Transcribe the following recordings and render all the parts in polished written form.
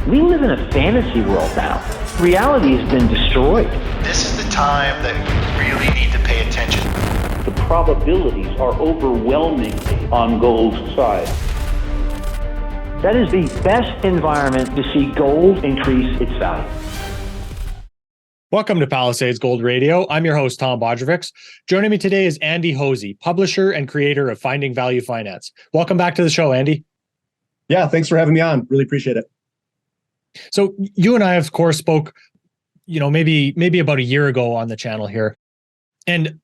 We live in a fantasy world now. Reality has been destroyed. This is the time that we really need to pay attention. The probabilities are overwhelmingly on gold's side. That is the best environment to see gold increase its value. Welcome to Palisade's Gold Radio. I'm your host, Tom Bodrovics. Joining me today is Andy Hoese, publisher and creator of Finding Value Finance. Welcome back to the show, Andy. Yeah, thanks for having me on. Really appreciate it. So you and I, of course, spoke, maybe about a year ago on the channel here. And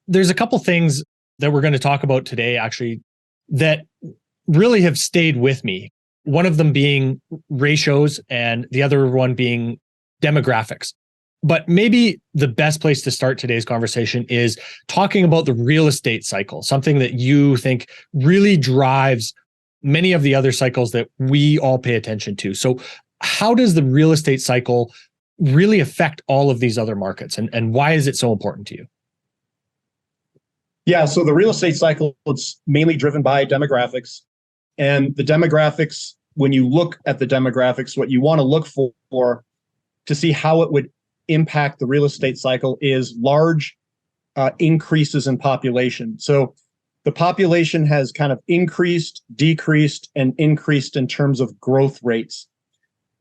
there's a couple things that we're going to talk about today, actually, that really have stayed with me. One of them being ratios and the other one being demographics. But maybe the best place to start today's conversation is talking about the real estate cycle, something that you think really drives many of the other cycles that we all pay attention to. So how does the real estate cycle really affect all of these other markets, and why is it so important to you? Yeah, so the real estate cycle, it's mainly driven by demographics. And the demographics, when you look at the demographics, what you want to look for to see how it would impact the real estate cycle is large increases in population. So the population has kind of increased, decreased, and increased in terms of growth rates.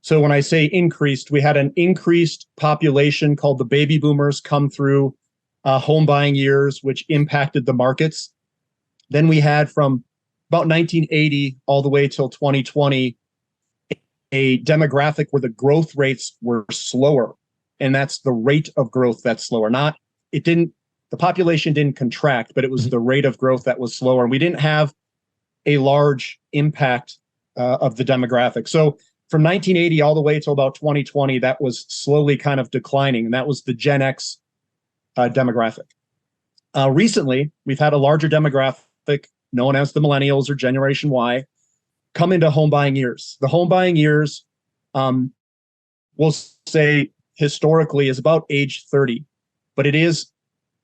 So when I say increased, we had an increased population called the baby boomers come through home buying years, which impacted the markets. Then we had from about 1980 all the way till 2020, a demographic where the growth rates were slower. And that's the rate of growth that's slower. The population didn't contract, but it was the rate of growth that was slower. And we didn't have a large impact of the demographic. So from 1980 all the way till about 2020, that was slowly kind of declining. And that was the Gen X demographic. Recently, we've had a larger demographic known as the millennials or Generation Y come into home buying years. The home buying years, we'll say historically, is about age 30, but it is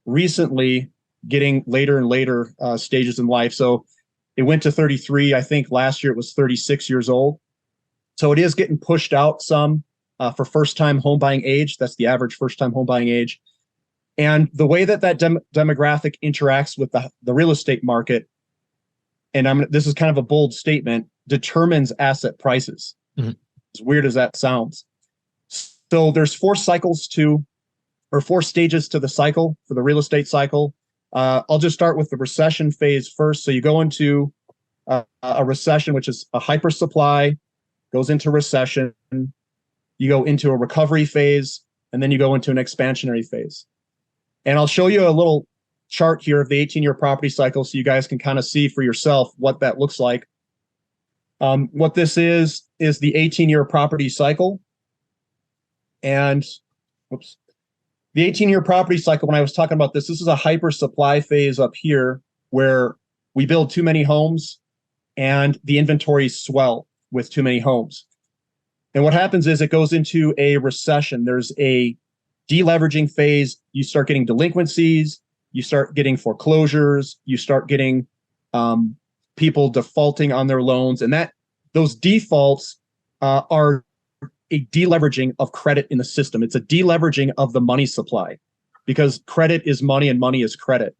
recently getting later and later stages in life. So it went to 33. I think last year it was 36 years old. So it is getting pushed out some for first-time home buying age. That's the average first-time home buying age. And the way that demographic interacts with the real estate market, and this is kind of a bold statement, determines asset prices. Mm-hmm. As weird as that sounds. So there's four stages to the cycle for the real estate cycle. I'll just start with the recession phase first. So you go into a recession, which is a hypersupply, goes into recession, you go into a recovery phase, and then you go into an expansionary phase. And I'll show you a little chart here of the 18-year property cycle so you guys can kind of see for yourself what that looks like. What this is the 18-year property cycle. And the 18-year property cycle, when I was talking about this is a hypersupply phase up here where we build too many homes and the inventories swell with too many homes. And what happens is it goes into a recession. There's a deleveraging phase. You start getting delinquencies, you start getting foreclosures, you start getting people defaulting on their loans. And those defaults are a deleveraging of credit in the system. It's a deleveraging of the money supply because credit is money and money is credit.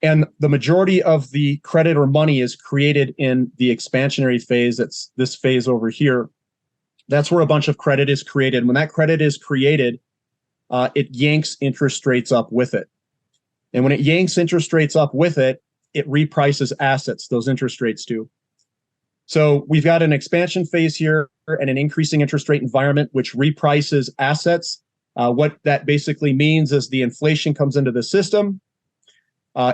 And the majority of the credit or money is created in the expansionary phase. That's this phase over here. That's where a bunch of credit is created. When that credit is created, it yanks interest rates up with it. And when it yanks interest rates up with it, it reprices assets, those interest rates do. So we've got an expansion phase here and an increasing interest rate environment, which reprices assets. What that basically means is the inflation comes into the system.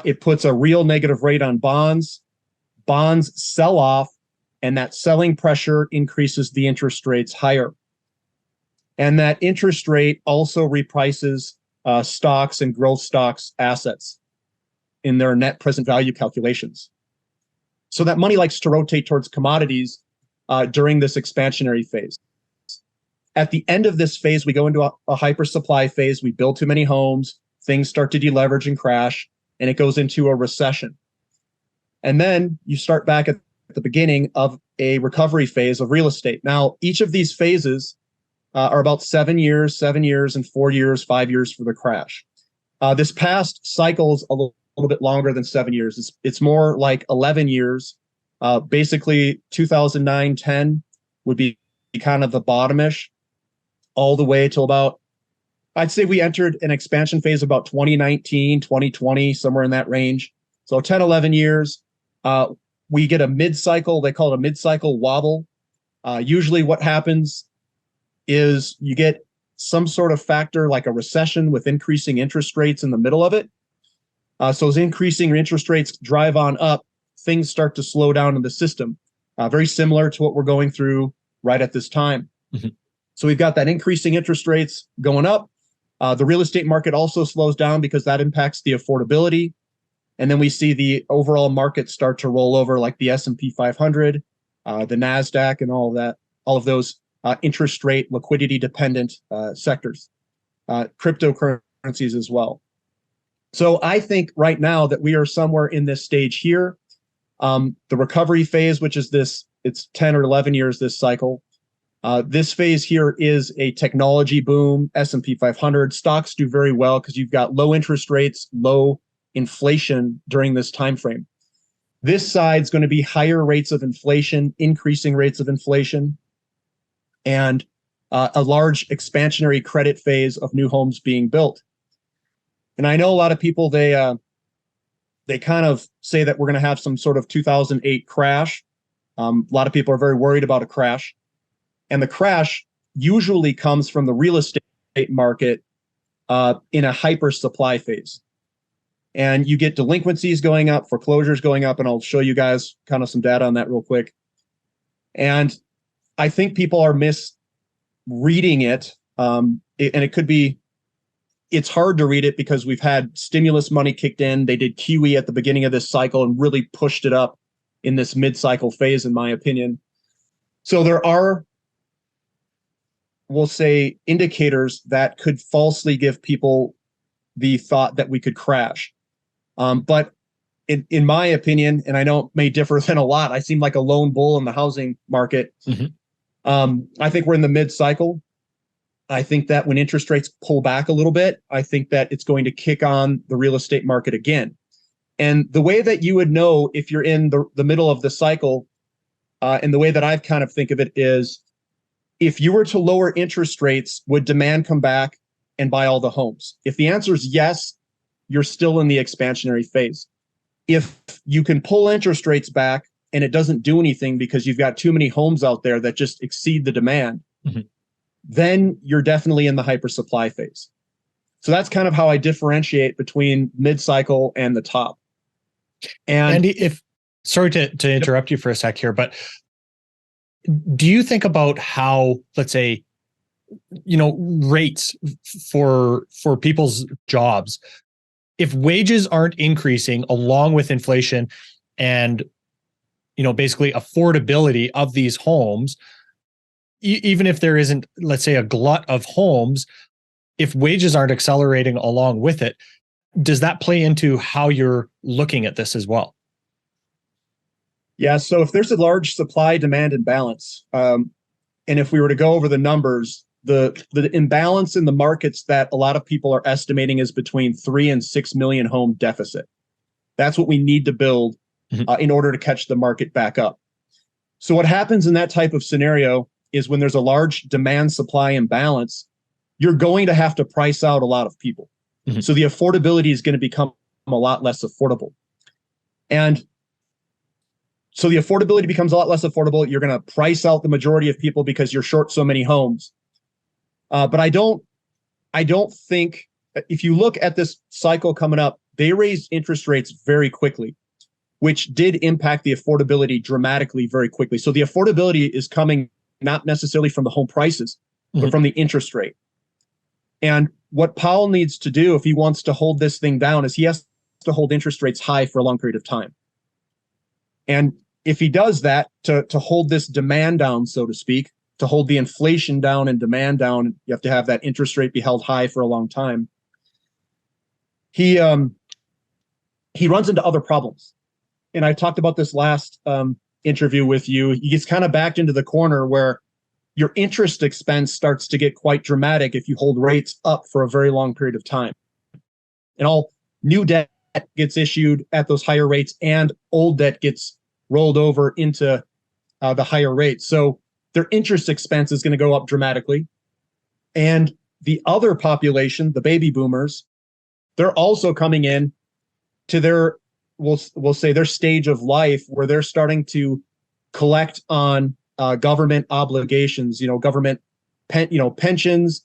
It puts a real negative rate on bonds. Bonds sell off, and that selling pressure increases the interest rates higher. And that interest rate also reprices stocks and growth stocks assets in their net present value calculations. So that money likes to rotate towards commodities during this expansionary phase. At the end of this phase, we go into a hypersupply phase. We build too many homes. Things start to deleverage and crash, and it goes into a recession. And then you start back at the beginning of a recovery phase of real estate. Now, each of these phases are about 7 years, and 4 years, 5 years for the crash. This past cycle is a little bit longer than 7 years. It's more like 11 years. Basically, 2009, 10 would be kind of the bottomish, all the way till about, I'd say we entered an expansion phase about 2019, 2020, somewhere in that range. So 10, 11 years. We get a mid-cycle, they call it a mid-cycle wobble. Usually what happens is you get some sort of factor like a recession with increasing interest rates in the middle of it. So as increasing interest rates drive on up, things start to slow down in the system. Very similar to what we're going through right at this time. Mm-hmm. So we've got that increasing interest rates going up. The real estate market also slows down because that impacts the affordability. And then we see the overall market start to roll over, like the S&P 500, the NASDAQ, and all of those interest rate liquidity dependent sectors, cryptocurrencies as well. So I think right now that we are somewhere in this stage here. The recovery phase, which is it's 10 or 11 years this cycle. This phase here is a technology boom. S&P 500 stocks do very well because you've got low interest rates, low inflation during this time frame. This side's going to be higher rates of inflation, increasing rates of inflation, and a large expansionary credit phase of new homes being built. And I know a lot of people, they kind of say that we're going to have some sort of 2008 crash. A lot of people are very worried about a crash. And the crash usually comes from the real estate market in a hyper supply phase. And you get delinquencies going up, foreclosures going up, and I'll show you guys kind of some data on that real quick. And I think people are misreading it. And it could be, it's hard to read it because we've had stimulus money kicked in. They did QE at the beginning of this cycle and really pushed it up in this mid-cycle phase, in my opinion. So there are, we'll say, indicators that could falsely give people the thought that we could crash. But in my opinion, and I know it may differ than a lot, I seem like a lone bull in the housing market. Mm-hmm. I think we're in the mid-cycle. I think that when interest rates pull back a little bit, I think that it's going to kick on the real estate market again. And the way that you would know if you're in the middle of the cycle, and the way that I've kind of think of it is, if you were to lower interest rates, would demand come back and buy all the homes? If the answer is yes, you're still in the expansionary phase. If you can pull interest rates back and it doesn't do anything because you've got too many homes out there that just exceed the demand, mm-hmm. then you're definitely in the hyper supply phase. So that's kind of how I differentiate between mid-cycle and the top. And if, sorry to interrupt you for a sec here, but do you think about how, let's say, rates for people's jobs, if wages aren't increasing along with inflation and, basically affordability of these homes, even if there isn't, let's say, a glut of homes, if wages aren't accelerating along with it, does that play into how you're looking at this as well? Yeah. So if there's a large supply demand imbalance, and if we were to go over the numbers, the imbalance in the markets that a lot of people are estimating is between 3 and 6 million home deficit. That's what we need to build in order to catch the market back up. So what happens in that type of scenario is when there's a large demand supply imbalance, you're going to have to price out a lot of people. Mm-hmm. So the affordability is going to become a lot less affordable. And so the affordability becomes a lot less affordable. You're going to price out the majority of people because you're short so many homes. But I don't think, if you look at this cycle coming up, they raised interest rates very quickly, which did impact the affordability dramatically very quickly. So the affordability is coming not necessarily from the home prices, mm-hmm. but from the interest rate. And what Powell needs to do if he wants to hold this thing down is he has to hold interest rates high for a long period of time. And if he does that to hold this demand down, so to speak, to hold the inflation down and demand down, you have to have that interest rate be held high for a long time. He runs into other problems. And I talked about this last interview with you, he gets kind of backed into the corner where your interest expense starts to get quite dramatic if you hold rates up for a very long period of time. And all new debt gets issued at those higher rates, and old debt gets rolled over into the higher rates. So their interest expense is going to go up dramatically. And the other population, the baby boomers, they're also coming in to their, we'll say their stage of life where they're starting to collect on government obligations, government pensions,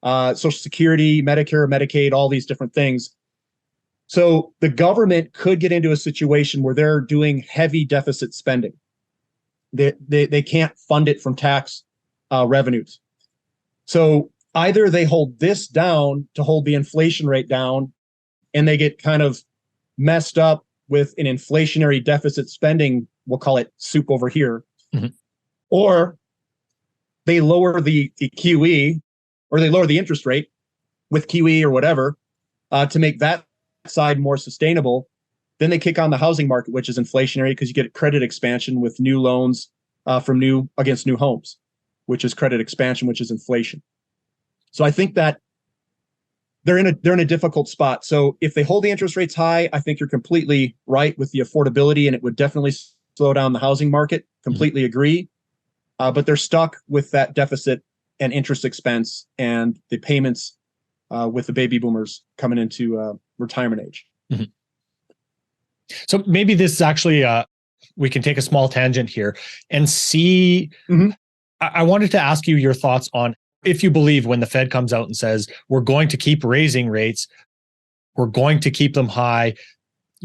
Social Security, Medicare, Medicaid, all these different things. So the government could get into a situation where they're doing heavy deficit spending. They can't fund it from tax revenues. So either they hold this down to hold the inflation rate down, and they get kind of messed up with an inflationary deficit spending, we'll call it soup over here, or they lower the QE, or they lower the interest rate with QE or whatever to make that side more sustainable. Then they kick on the housing market, which is inflationary because you get credit expansion with new loans against new homes, which is credit expansion, which is inflation. So I think that they're in a difficult spot. So if they hold the interest rates high, I think you're completely right with the affordability, and it would definitely slow down the housing market. Completely agree. But they're stuck with that deficit and interest expense and the payments with the baby boomers coming into retirement age. So maybe this is actually, we can take a small tangent here and see. I wanted to ask you your thoughts on if you believe when the Fed comes out and says, we're going to keep raising rates, we're going to keep them high.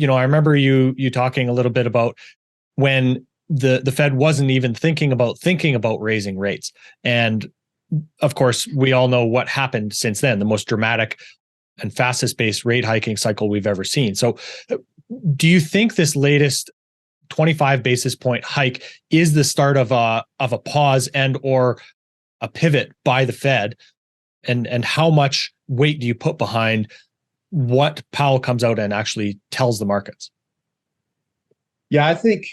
I remember you talking a little bit about when the Fed wasn't even thinking about raising rates. And of course, we all know what happened since then, the most dramatic and fastest paced rate hiking cycle we've ever seen. So do you think this latest 25 basis point hike is the start of a pause and or a pivot by the Fed? And how much weight do you put behind what Powell comes out and actually tells the markets? Yeah, I think,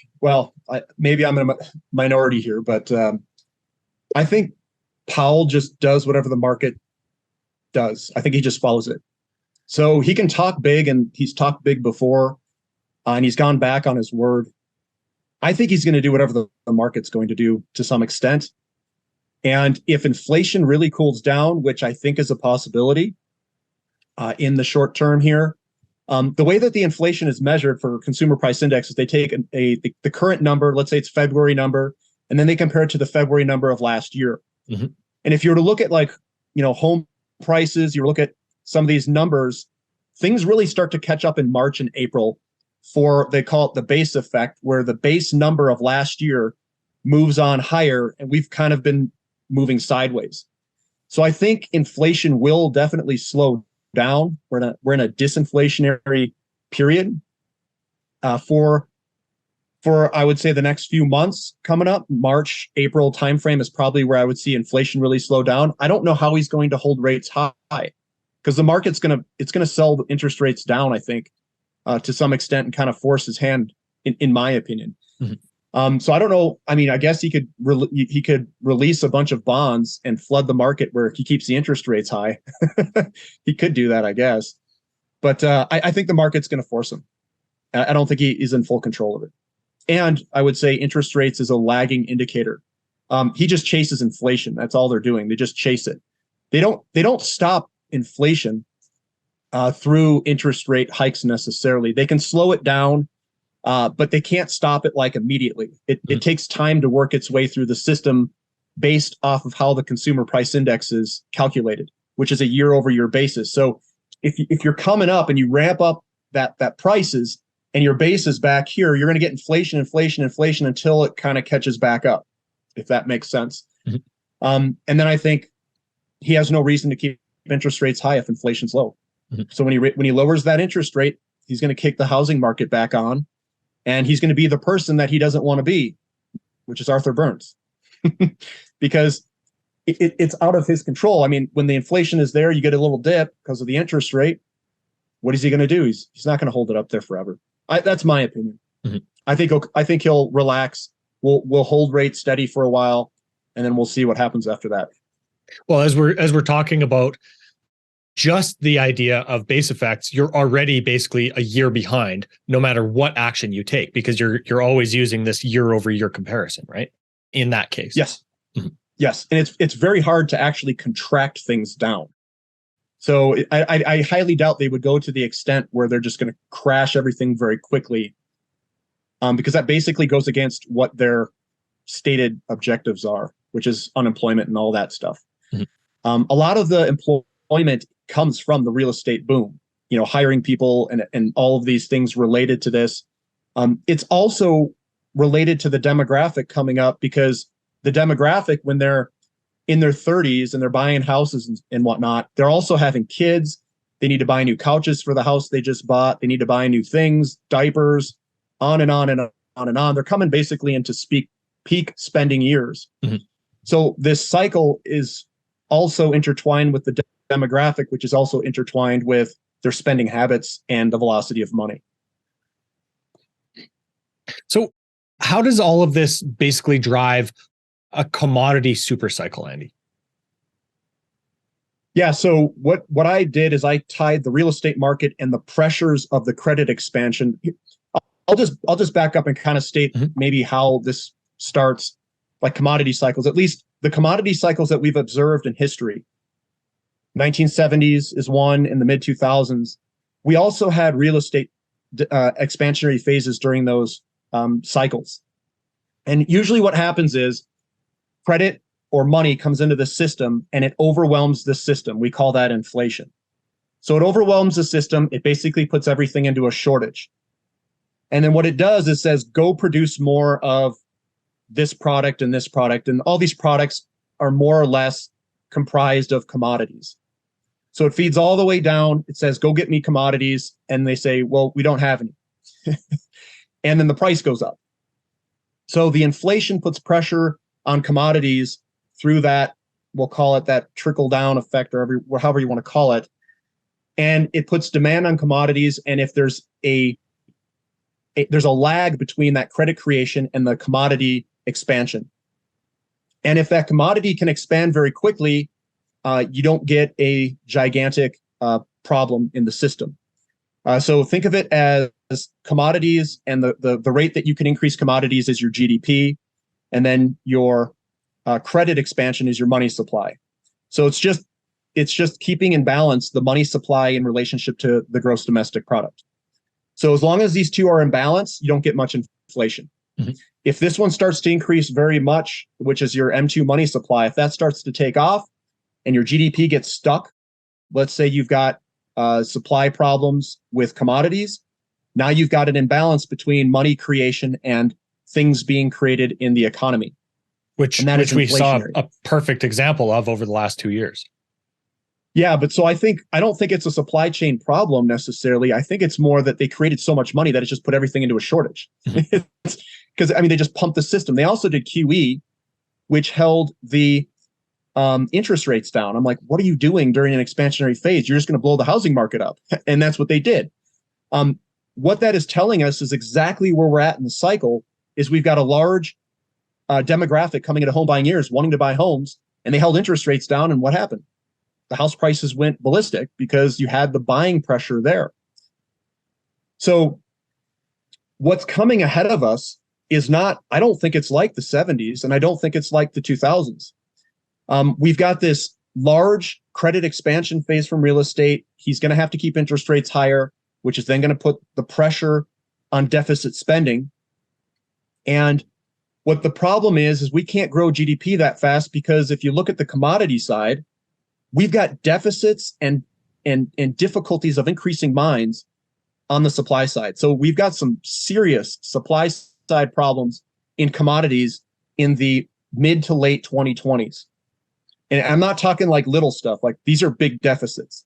maybe I'm in a minority here, but I think Powell just does whatever the market does. I think he just follows it. So he can talk big, and he's talked big before, and he's gone back on his word. I think he's going to do whatever the market's going to do to some extent. And if inflation really cools down, which I think is a possibility in the short term here, the way that the inflation is measured for consumer price index is they take the current number, let's say it's February number, and then they compare it to the February number of last year. And if you were to look at home prices, you look at some of these numbers, things really start to catch up in March and April they call it the base effect, where the base number of last year moves on higher, and we've kind of been moving sideways. So I think inflation will definitely slow down. We're in a disinflationary period for I would say the next few months coming up. March, April timeframe is probably where I would see inflation really slow down. I don't know how he's going to hold rates high because the market's gonna sell the interest rates down, I think, to some extent, and kind of force his hand, in my opinion. So I don't know. I mean, I guess he could release a bunch of bonds and flood the market where he keeps the interest rates high. He could do that, I guess. But I think the market's going to force him. I don't think he is in full control of it. And I would say interest rates is a lagging indicator. He just chases inflation. That's all they're doing. They just chase it. They don't stop inflation through interest rate hikes necessarily. They can slow it down, but they can't stop it immediately. It takes time to work its way through the system based off of how the consumer price index is calculated, which is a year-over-year basis. So if you're coming up and you ramp up that prices and your base is back here, you're going to get inflation until it kind of catches back up, if that makes sense. And then I think he has no reason to keep interest rates high if inflation's low. So when he lowers that interest rate, he's going to kick the housing market back on, and he's going to be the person that he doesn't want to be, which is Arthur Burns, because it's out of his control. I mean, when the inflation is there, you get a little dip because of the interest rate. What is he going to do? He's not going to hold it up there forever. That's my opinion. I think he'll relax we'll hold rates steady for a while, and then we'll see what happens after that. Well, as we're talking about just the idea of base effects, you're already basically a year behind, no matter what action you take, because you're always using this year over year comparison, right? In that case, yes, yes, and it's very hard to actually contract things down. So I highly doubt they would go to the extent where they're just going to crash everything very quickly, because that basically goes against what their stated objectives are, which is unemployment and all that stuff. A lot of the employment comes from the real estate boom, hiring people and all of these things related to this. It's also related to the demographic coming up, because the demographic, when they're in their 30s and they're buying houses and whatnot, they're also having kids. They need to buy new couches for the house they just bought. They need to buy new things, diapers, on and on and on and on. They're coming basically into peak spending years. So this cycle is also intertwined with the demographic, which is also intertwined with their spending habits and the velocity of money. So how does all of this basically drive a commodity super cycle, Andy? Yeah, so what I did is I tied the real estate market and the pressures of the credit expansion. I'll just back up and kind of state maybe how this starts, like commodity cycles, at least the commodity cycles that we've observed in history. 1970s is one, in the mid 2000s. We also had real estate expansionary phases during those cycles. And usually what happens is credit or money comes into the system and it overwhelms the system. We call that inflation. So it overwhelms the system. It basically puts everything into a shortage. And then what it does is says, go produce more of this product and this product. And all these products are more or less comprised of commodities. So it feeds all the way down. It says, go get me commodities. And they say, well, we don't have any. And then the price goes up. So the inflation puts pressure on commodities through that, we'll call it that trickle down effect, or however you want to call it. And it puts demand on commodities. And if there's there's a lag between that credit creation and the commodity expansion. And if that commodity can expand very quickly, you don't get a gigantic problem in the system. So think of it as commodities, and the rate that you can increase commodities is your GDP, and then your credit expansion is your money supply. So it's just keeping in balance the money supply in relationship to the gross domestic product. So as long as these two are in balance, you don't get much inflation. If this one starts to increase very much, which is your M2 money supply, if that starts to take off and your GDP gets stuck, let's say you've got supply problems with commodities, now you've got an imbalance between money creation and things being created in the economy. Which we saw a perfect example of over the last 2 years. Yeah, but so I don't think it's a supply chain problem necessarily. I think it's more that they created so much money that it just put everything into a shortage. Because they just pumped the system. They also did QE, which held the interest rates down. I'm like, what are you doing during an expansionary phase? You're just going to blow the housing market up. And that's what they did. What that is telling us is exactly where we're at in the cycle. Is we've got a large demographic coming into home buying years wanting to buy homes, and they held interest rates down. And what happened? The house prices went ballistic because you had the buying pressure there. So what's coming ahead of us is not, I don't think it's like the 70s, and I don't think it's like the 2000s. We've got this large credit expansion phase from real estate. He's going to have to keep interest rates higher, which is then going to put the pressure on deficit spending. And what the problem is we can't grow GDP that fast, because if you look at the commodity side, we've got deficits and difficulties of increasing mines on the supply side. So we've got some serious supply side problems in commodities in the mid to late 2020s. And I'm not talking like little stuff, like these are big deficits.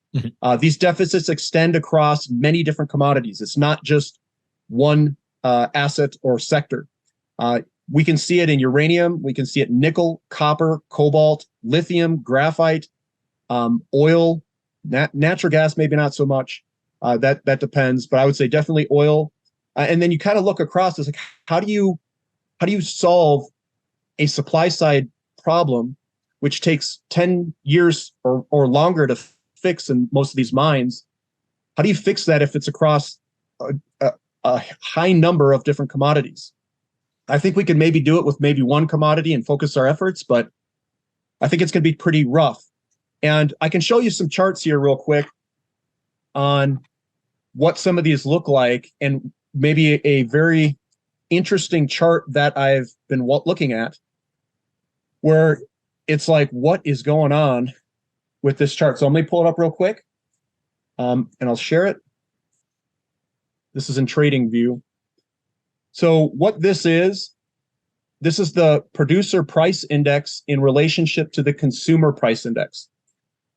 These deficits extend across many different commodities. It's not just one asset or sector. We can see it in uranium. We can see it in nickel, copper, cobalt, lithium, graphite, oil, natural gas, maybe not so much. That depends, but I would say definitely oil. And then you kind of look across, it's like, how do how do you solve a supply side problem, which takes 10 years or longer to fix in most of these mines? How do you fix that if it's across a high number of different commodities? I think we could maybe do it with maybe one commodity and focus our efforts, but I think it's going to be pretty rough. And I can show you some charts here real quick on what some of these look like, and maybe a very interesting chart that I've been looking at, where it's like, what is going on with this chart? So let me pull it up real quick, and I'll share it. This is in Trading View. So what this is the producer price index in relationship to the consumer price index.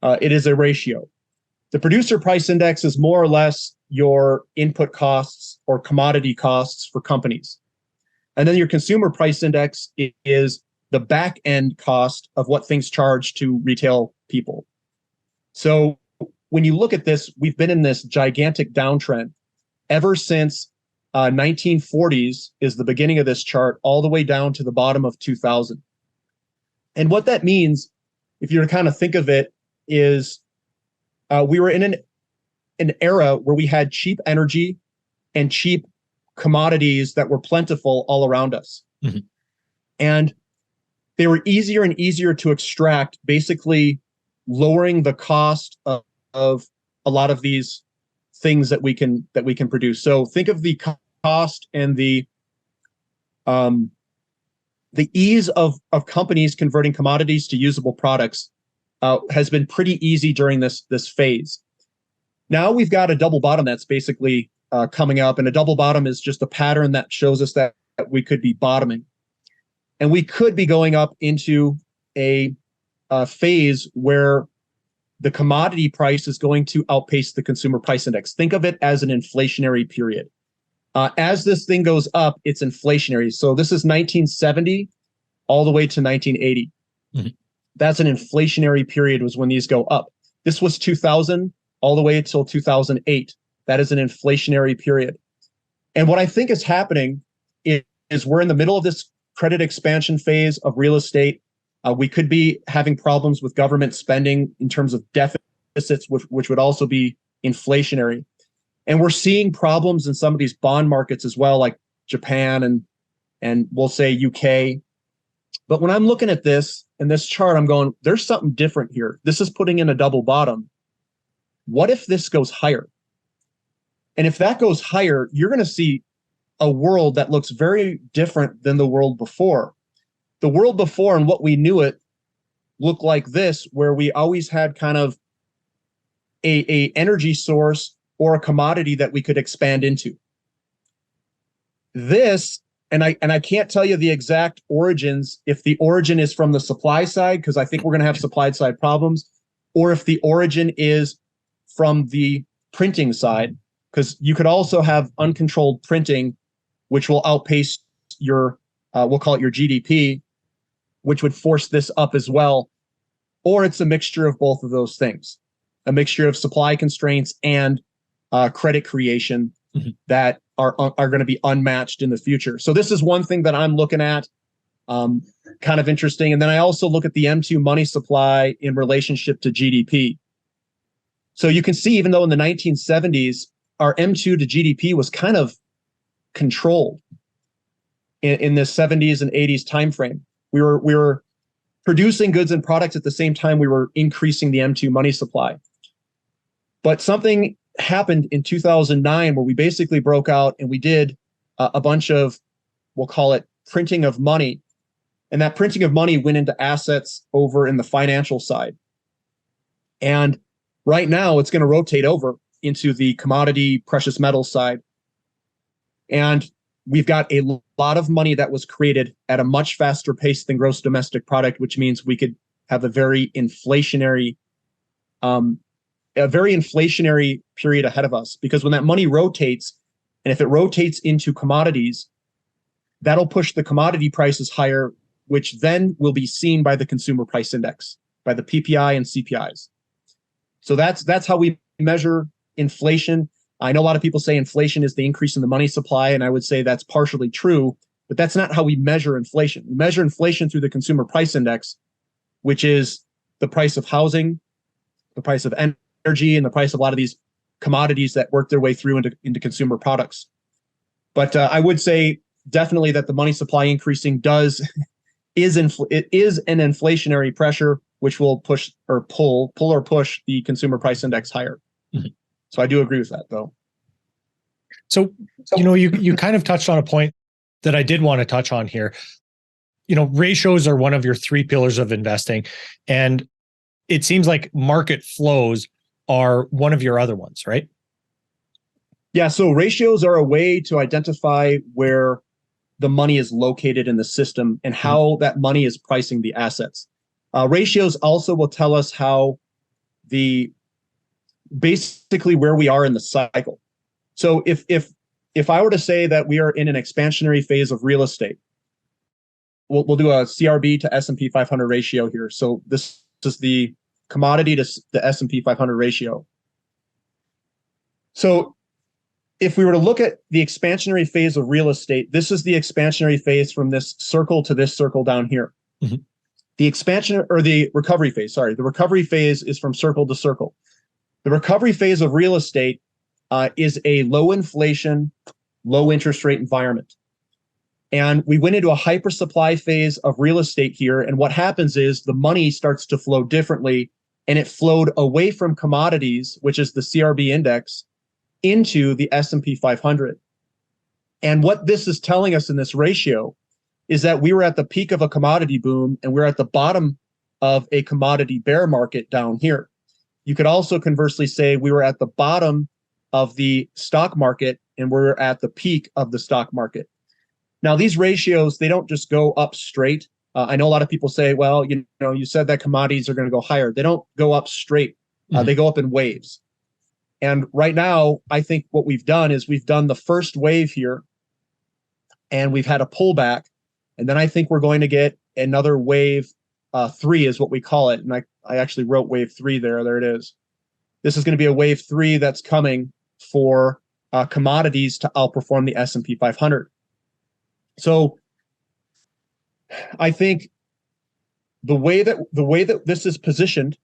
It is a ratio. The producer price index is more or less your input costs or commodity costs for companies. And then your consumer price index is the back end cost of what things charge to retail people. So when you look at this, we've been in this gigantic downtrend ever since 1940s is the beginning of this chart, all the way down to the bottom of 2000. And what that means, if you were to kind of think of it, is we were in an era where we had cheap energy and cheap commodities that were plentiful all around us. Mm-hmm. And they were easier and easier to extract, basically lowering the cost of a lot of these things that we can produce. So think of the cost and the ease of companies converting commodities to usable products has been pretty easy during this phase. Now we've got a double bottom that's basically coming up, and a double bottom is just a pattern that shows us that we could be bottoming, and we could be going up into a phase where the commodity price is going to outpace the consumer price index. Think of it as an inflationary period. As this thing goes up, it's inflationary. So this is 1970 all the way to 1980. Mm-hmm. That's an inflationary period, was when these go up. This was 2000 all the way until 2008. That is an inflationary period. And what I think is happening is we're in the middle of this credit expansion phase of real estate. We could be having problems with government spending in terms of deficits, which would also be inflationary. And we're seeing problems in some of these bond markets as well, like Japan and we'll say UK. But when I'm looking at this and this chart, I'm going, there's something different here. This is putting in a double bottom. What if this goes higher? And if that goes higher, you're going to see a world that looks very different than the world before. The world before and what we knew it looked like this, where we always had kind of a energy source or a commodity that we could expand into. This, and I can't tell you the exact origins, if the origin is from the supply side, because I think we're going to have supply side problems, or if the origin is from the printing side, because you could also have uncontrolled printing, which will outpace your, we'll call it your GDP, which would force this up as well. Or it's a mixture of both of those things, a mixture of supply constraints and credit creation mm-hmm. that are going to be unmatched in the future. So this is one thing that I'm looking at, kind of interesting. And then I also look at the M2 money supply in relationship to GDP. So you can see, even though in the 1970s, our M2 to GDP was kind of controlled in the 70s and 80s timeframe. We were producing goods and products at the same time we were increasing the M2 money supply. But something happened in 2009 where we basically broke out and we did a bunch of, we'll call it printing of money. And that printing of money went into assets over in the financial side. And right now it's going to rotate over into the commodity precious metal side. And we've got a lot of money that was created at a much faster pace than gross domestic product, which means we could have a very inflationary period ahead of us. Because when that money rotates, and if it rotates into commodities, that'll push the commodity prices higher, which then will be seen by the consumer price index, by the PPI and CPIs. So that's how we measure inflation. I know a lot of people say inflation is the increase in the money supply, and I would say that's partially true, but that's not how we measure inflation. We measure inflation through the consumer price index, which is the price of housing, the price of energy, and the price of a lot of these commodities that work their way through into consumer products. But I would say definitely that the money supply increasing is an inflationary pressure, which will push or pull or push the consumer price index higher. Mm-hmm. So I do agree with that, though. So you kind of touched on a point that I did want to touch on here. Ratios are one of your three pillars of investing, and it seems like market flows are one of your other ones, right? Yeah, so ratios are a way to identify where the money is located in the system and how that money is pricing the assets. Ratios also will tell us how basically where we are in the cycle. So if I were to say that we are in an expansionary phase of real estate, we'll do a CRB to S&P 500 ratio here. So this is the commodity to the S&P 500 ratio. So if we were to look at the expansionary phase of real estate, this is the expansionary phase from this circle to this circle down here. Mm-hmm. The expansion or the recovery phase, the recovery phase is from circle to circle. The recovery phase of real estate is a low inflation, low interest rate environment. And we went into a hyper supply phase of real estate here. And what happens is the money starts to flow differently, and it flowed away from commodities, which is the CRB index, into the S&P 500. And what this is telling us in this ratio is that we were at the peak of a commodity boom and we're at the bottom of a commodity bear market down here. You could also conversely say we were at the bottom of the stock market and we're at the peak of the stock market. Now, these ratios, they don't just go up straight. I know a lot of people say, well, you said that commodities are going to go higher. They don't go up straight. They go up in waves. And right now, I think what we've done is we've done the first wave here and we've had a pullback. And then I think we're going to get another wave 3 is what we call it. And I actually wrote wave 3 there. There it is. This is going to be a wave 3 that's coming for commodities to outperform the S&P 500. So I think the way that this is positioned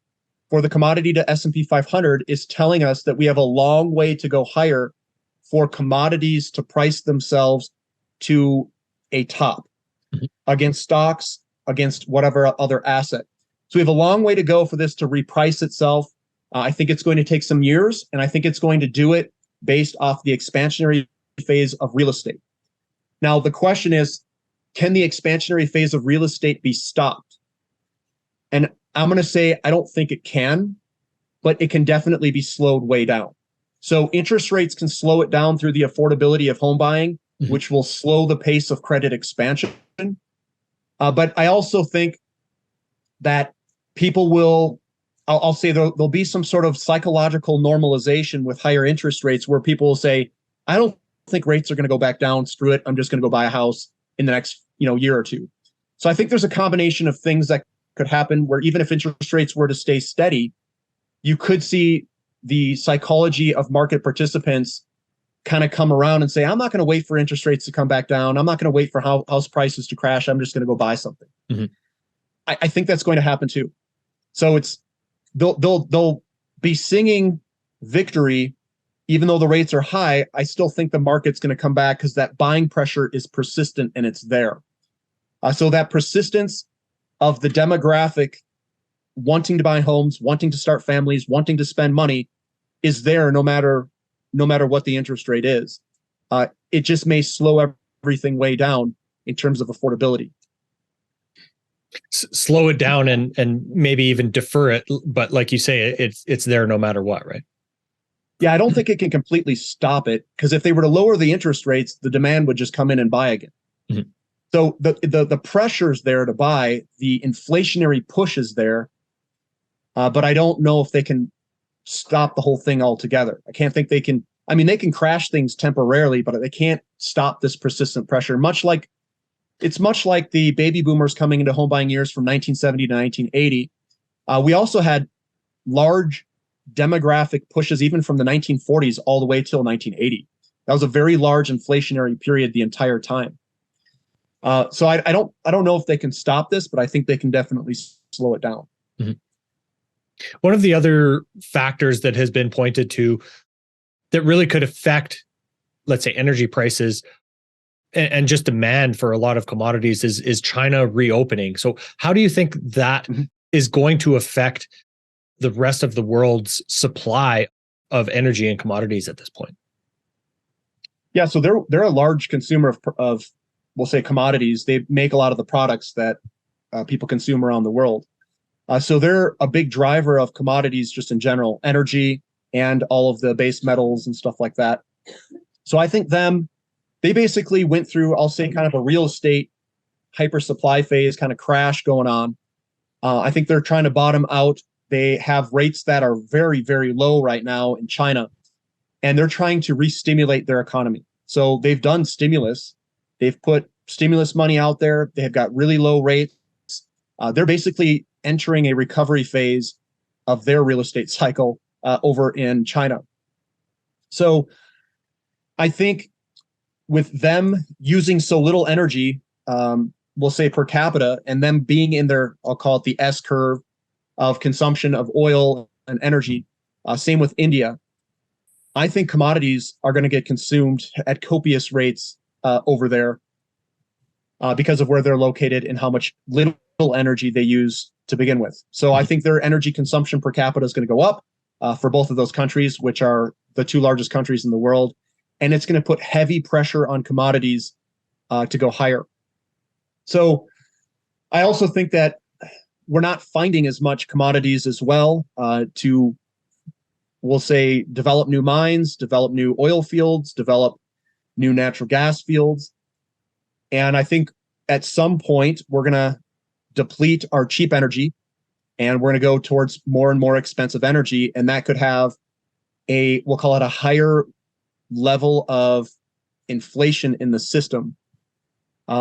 for the commodity to S&P 500 is telling us that we have a long way to go higher for commodities to price themselves to a top against stocks, against whatever other asset. So we have a long way to go for this to reprice itself. I think it's going to take some years, and I think it's going to do it based off the expansionary phase of real estate. Now, the question is, can the expansionary phase of real estate be stopped? And I'm going to say I don't think it can, but it can definitely be slowed way down. So interest rates can slow it down through the affordability of home buying, which will slow the pace of credit expansion. But I also think that people will, I'll say there'll be some sort of psychological normalization with higher interest rates where people will say, I don't think rates are going to go back down. Screw it. I'm just going to go buy a house in the next year or two. So I think there's a combination of things that could happen where even if interest rates were to stay steady, you could see the psychology of market participants kind of come around and say, I'm not going to wait for interest rates to come back down. I'm not going to wait for house prices to crash. I'm just going to go buy something. Mm-hmm. I think that's going to happen too. So they'll be singing victory, even though the rates are high. I still think the market's going to come back because that buying pressure is persistent and it's there. So that persistence of the demographic wanting to buy homes, wanting to start families, wanting to spend money is there no matter what the interest rate is. It just may slow everything way down in terms of affordability. Slow it down and maybe even defer it. But like you say, it's there no matter what, right? Yeah, I don't think it can completely stop it because if they were to lower the interest rates, the demand would just come in and buy again. Mm-hmm. So the pressure's there to buy, the inflationary push is there, but I don't know if they can stop the whole thing altogether. I can't think they can. I mean, they can crash things temporarily, but they can't stop this persistent pressure. It's much like the baby boomers coming into home buying years from 1970 to 1980. We also had large demographic pushes even from the 1940s all the way till 1980. That was a very large inflationary period the entire time. So I don't know if they can stop this, but I think they can definitely slow it down. Mhm. One of the other factors that has been pointed to that really could affect, let's say, energy prices and just demand for a lot of commodities is China reopening. So how do you think that is going to affect the rest of the world's supply of energy and commodities at this point? Yeah, so they're a large consumer of we'll say commodities. They make a lot of the products that people consume around the world. So they're a big driver of commodities just in general, energy and all of the base metals and stuff like that. So I think they basically went through, I'll say, kind of a real estate hyper supply phase kind of crash going on. I think they're trying to bottom out. They have rates that are very, very low right now in China, and they're trying to re-stimulate their economy. So they've done stimulus. They've put stimulus money out there. They have got really low rates. They're basically entering a recovery phase of their real estate cycle over in China. So I think with them using so little energy, we'll say per capita, and them being in their, I'll call it the S curve of consumption of oil and energy, same with India, I think commodities are going to get consumed at copious rates over there because of where they're located and how much little energy they use to begin with. So I think their energy consumption per capita is going to go up for both of those countries, which are the two largest countries in the world. And it's going to put heavy pressure on commodities to go higher. So I also think that we're not finding as much commodities as well to, we'll say, develop new mines, develop new oil fields, develop new natural gas fields. And I think at some point we're going to deplete our cheap energy and we're going to go towards more and more expensive energy. And that could have we'll call it a higher level of inflation in the system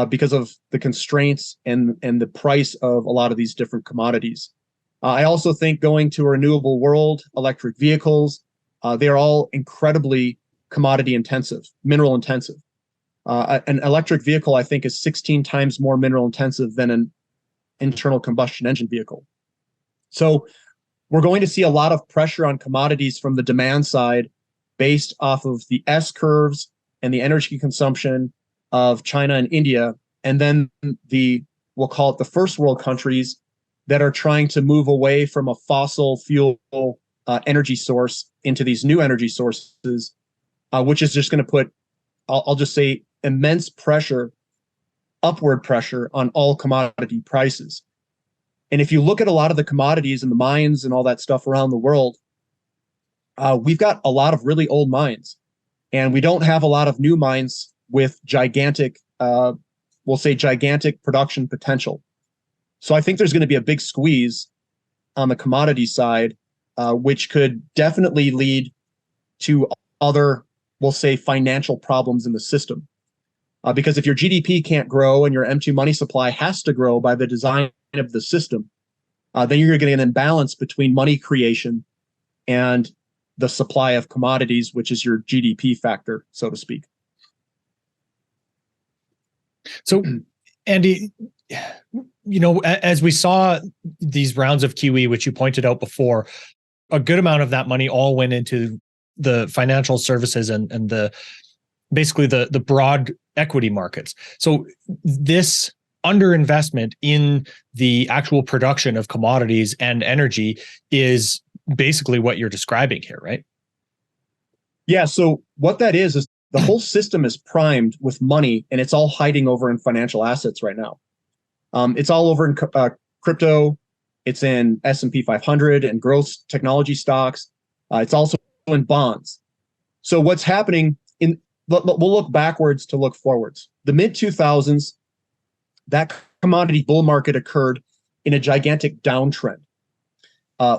because of the constraints and the price of a lot of these different commodities. I also think going to a renewable world, electric vehicles, they are all incredibly commodity intensive, mineral intensive. An electric vehicle, I think, is 16 times more mineral intensive than an internal combustion engine vehicle. So we're going to see a lot of pressure on commodities from the demand side based off of the S curves and the energy consumption of China and India, and then we'll call it the first world countries that are trying to move away from a fossil fuel energy source into these new energy sources, which is just going to put, I'll just say, immense pressure, upward pressure on all commodity prices. And if you look at a lot of the commodities and the mines and all that stuff around the world, we've got a lot of really old mines, and we don't have a lot of new mines with gigantic, we'll say, gigantic production potential. So I think there's going to be a big squeeze on the commodity side, which could definitely lead to other, we'll say, financial problems in the system. Because if your GDP can't grow and your M2 money supply has to grow by the design of the system, then you're getting an imbalance between money creation and the supply of commodities, which is your GDP factor, so to speak. So, Andy, as we saw these rounds of QE, which you pointed out before, a good amount of that money all went into the financial services and basically the broad equity markets. So this underinvestment in the actual production of commodities and energy is basically what you're describing here, right? Yeah. So what that is the whole system is primed with money, and it's all hiding over in financial assets right now. It's all over in crypto. It's in S&P 500 and growth technology stocks. It's also in bonds. So what's happening we'll look backwards to look forwards. The mid 2000s, that commodity bull market occurred in a gigantic downtrend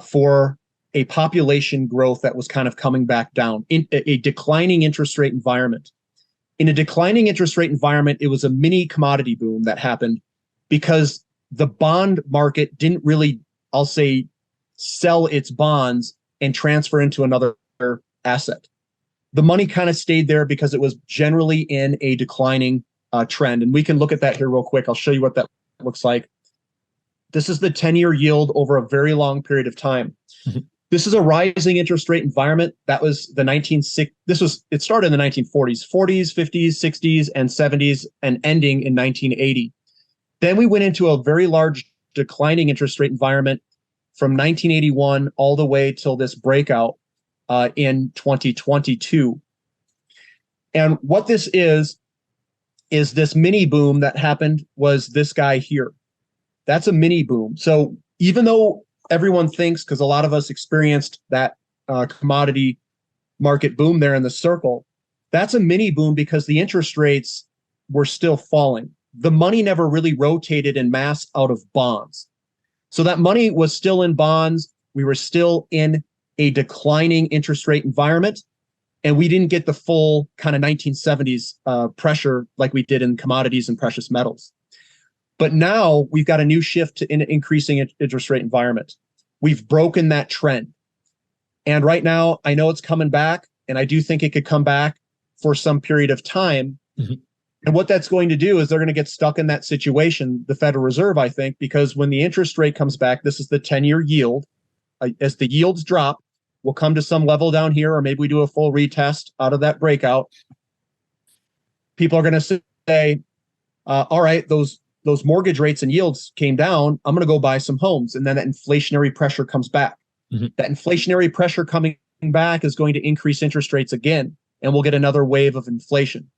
for a population growth that was kind of coming back down in a declining interest rate environment. In a declining interest rate environment, it was a mini commodity boom that happened because the bond market didn't really, I'll say, sell its bonds and transfer into another asset. The money kind of stayed there because it was generally in a declining trend. And we can look at that here real quick. I'll show you what that looks like. This is the 10-year yield over a very long period of time. This is a rising interest rate environment. That was the it started in the 1940s, 40s, 50s, 60s, and 70s, and ending in 1980. Then we went into a very large declining interest rate environment from 1981 all the way till this breakout in 2022. And what this is this mini boom that happened was this guy here. That's a mini boom. So even though everyone thinks, because a lot of us experienced that commodity market boom there in the circle, that's a mini boom because the interest rates were still falling. The money never really rotated in mass out of bonds. So that money was still in bonds. We were still in a declining interest rate environment, and we didn't get the full kind of 1970s pressure like we did in commodities and precious metals. But now we've got a new shift to an increasing interest rate environment. We've broken that trend. And right now, I know it's coming back, and I do think it could come back for some period of time. Mm-hmm. And what that's going to do is they're going to get stuck in that situation, the Federal Reserve, I think, because when the interest rate comes back, this is the 10-year yield. As the yields drop, we'll come to some level down here, or maybe we do a full retest out of that breakout. People are going to say, all right, those mortgage rates and yields came down. I'm going to go buy some homes. And then that inflationary pressure comes back. Mm-hmm. That inflationary pressure coming back is going to increase interest rates again, and we'll get another wave of inflation.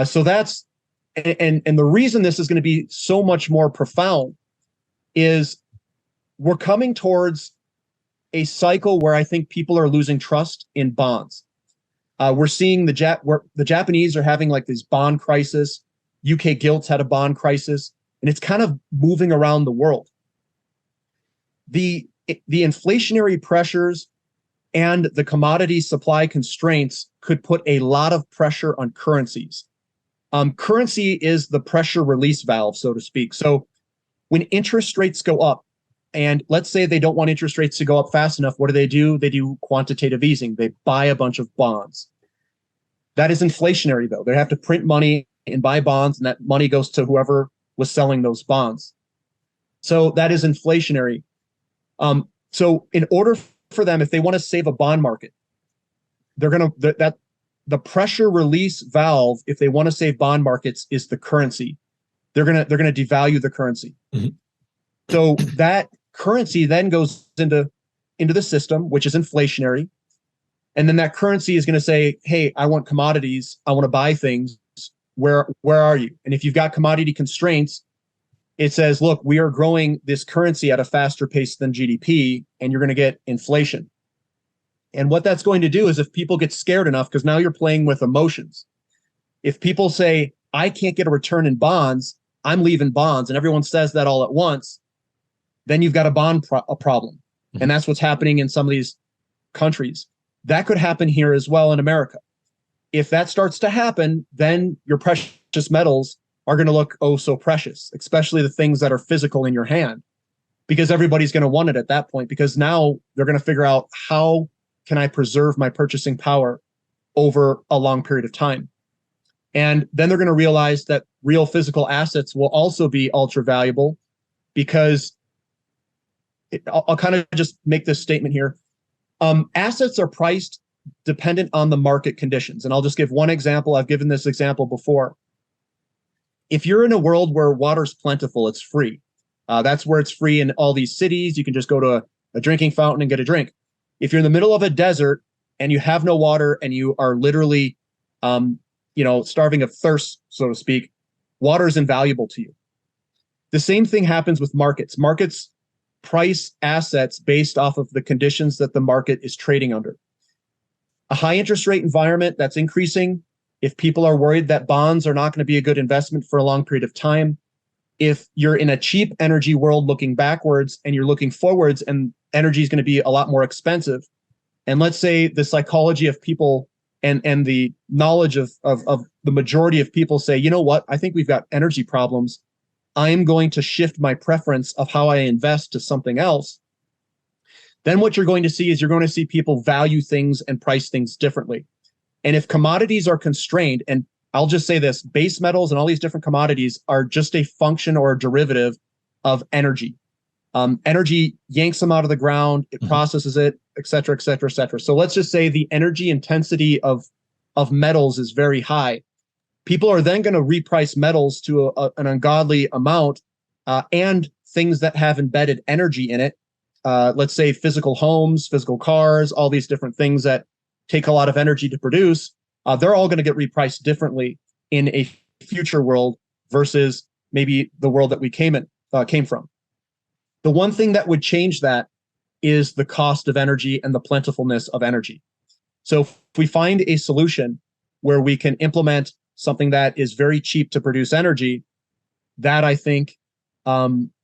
So that's, and the reason this is going to be so much more profound is we're coming towards a cycle where I think people are losing trust in bonds. We're seeing the Japanese are having like this bond crisis. UK gilts had a bond crisis, and it's kind of moving around the world. The inflationary pressures and the commodity supply constraints could put a lot of pressure on currencies. Currency is the pressure release valve, so to speak. So when interest rates go up, and let's say they don't want interest rates to go up fast enough, what do? They do quantitative easing. They buy a bunch of bonds. That is inflationary, though. They have to print money and buy bonds, and that money goes to whoever was selling those bonds. So that is inflationary. So in order for them, if they want to save a bond market, they're going to the pressure release valve, if they want to save bond markets, is the currency. They're gonna devalue the currency. Mm-hmm. So that currency then goes into the system, which is inflationary. And then that currency is going to say, hey, I want commodities. I want to buy things. Where are you? And if you've got commodity constraints, it says, look, we are growing this currency at a faster pace than GDP, and you're going to get inflation. And what that's going to do is if people get scared enough, because now you're playing with emotions. If people say, I can't get a return in bonds, I'm leaving bonds, and everyone says that all at once, then you've got a problem. Mm-hmm. And that's what's happening in some of these countries. That could happen here as well in America. If that starts to happen, then your precious metals are going to look oh so precious, especially the things that are physical in your hand, because everybody's going to want it at that point, because now they're going to figure out, how can I preserve my purchasing power over a long period of time? And then they're going to realize that real physical assets will also be ultra valuable, because I'll kind of just make this statement here. Assets are priced dependent on the market conditions. And I'll just give one example. I've given this example before. If you're in a world where water's plentiful, it's free. That's where it's free in all these cities. You can just go to a drinking fountain and get a drink. If you're in the middle of a desert and you have no water and you are literally, starving of thirst, so to speak, water is invaluable to you. The same thing happens with markets. Markets price assets based off of the conditions that the market is trading under. A high interest rate environment that's increasing, if people are worried that bonds are not going to be a good investment for a long period of time, if you're in a cheap energy world looking backwards and you're looking forwards and energy is going to be a lot more expensive, and let's say the psychology of people and the knowledge of the majority of people say, you know what, I think we've got energy problems, I'm going to shift my preference of how I invest to something else, then what you're going to see is you're going to see people value things and price things differently. And if commodities are constrained, and I'll just say this: base metals and all these different commodities are just a function or a derivative of energy. Energy yanks them out of the ground, it processes it, et cetera, et cetera, et cetera. So let's just say the energy intensity of metals is very high. People are then going to reprice metals to an ungodly amount, and things that have embedded energy in it. Let's say physical homes, physical cars, all these different things that take a lot of energy to produce. They're all going to get repriced differently in a future world versus maybe the world that we came from. The one thing that would change that is the cost of energy and the plentifulness of energy. So if we find a solution where we can implement something that is very cheap to produce energy, that I think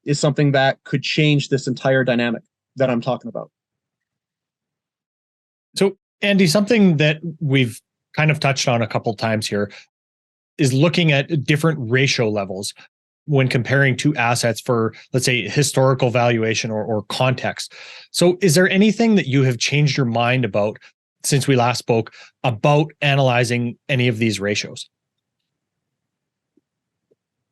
is something that could change this entire dynamic that I'm talking about. So, Andy, something that we've kind of touched on a couple times here is looking at different ratio levels when comparing two assets for, let's say, historical valuation or context. So is there anything that you have changed your mind about since we last spoke about analyzing any of these ratios?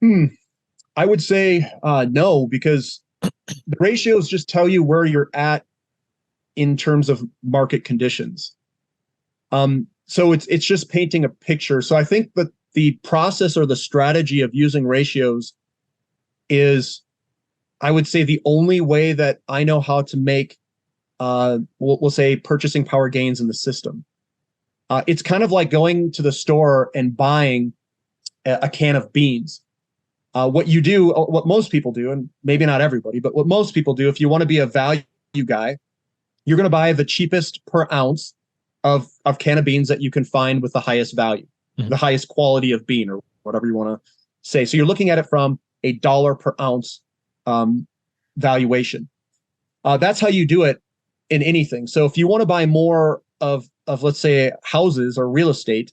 I would say no, because the ratios just tell you where you're at in terms of market conditions. So it's just painting a picture. So I think that the process or the strategy of using ratios is, I would say, the only way that I know how to make, we'll say, purchasing power gains in the system. It's kind of like going to the store and buying a can of beans. What you do, what most people do, and maybe not everybody, but what most people do, if you want to be a value guy, you're going to buy the cheapest per ounce of can of beans that you can find with the highest value, the highest quality of bean, or whatever you want to say. So you're looking at it from a dollar per ounce valuation. That's how you do it in anything. So if you want to buy more of let's say houses or real estate,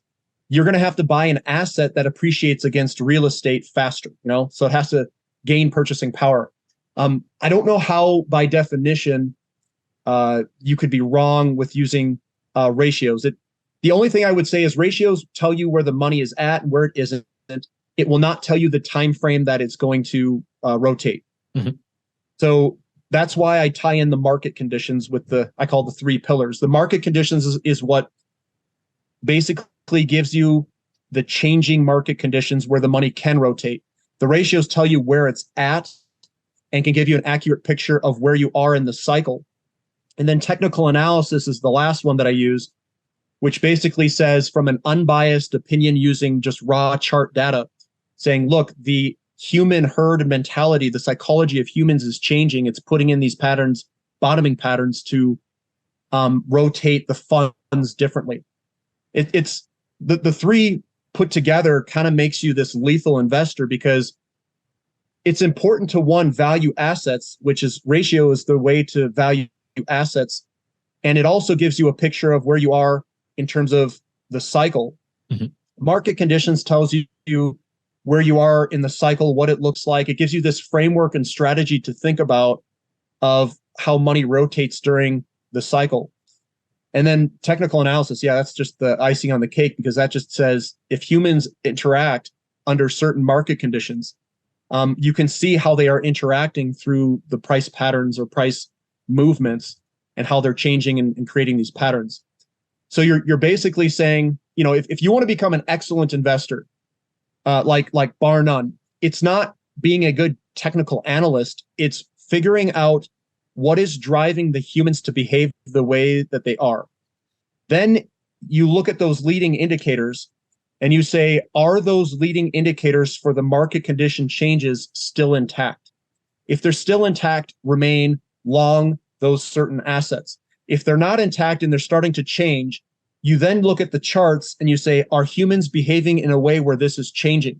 you're going to have to buy an asset that appreciates against real estate faster, so it has to gain purchasing power. I don't know how, by definition, you could be wrong with using ratios. The only thing I would say is ratios tell you where the money is at and where it isn't. It will not tell you the time frame that it's going to rotate. So that's why I tie in the market conditions with I call the three pillars. The market conditions is what basically gives you the changing market conditions where the money can rotate. The ratios tell you where it's at and can give you an accurate picture of where you are in the cycle. And then technical analysis is the last one that I use, which basically says, from an unbiased opinion using just raw chart data, saying, look, the human herd mentality, the psychology of humans is changing. It's putting in these patterns, bottoming patterns, to rotate the funds differently. It's the three put together kind of makes you this lethal investor, because it's important to, one, value assets, which is ratio is the way to value assets. And it also gives you a picture of where you are in terms of the cycle. Market conditions tells you where you are in the cycle, what it looks like. It gives you this framework and strategy to think about of how money rotates during the cycle. And then technical analysis, that's just the icing on the cake, because that just says if humans interact under certain market conditions, you can see how they are interacting through the price patterns or price movements and how they're changing and creating these patterns. So you're basically saying, if you want to become an excellent investor, like bar none, it's not being a good technical analyst. It's figuring out what is driving the humans to behave the way that they are. Then you look at those leading indicators and you say, are those leading indicators for the market condition changes still intact? If they're still intact, remain long those certain assets. If they're not intact and they're starting to change, you then look at the charts and you say, are humans behaving in a way where this is changing?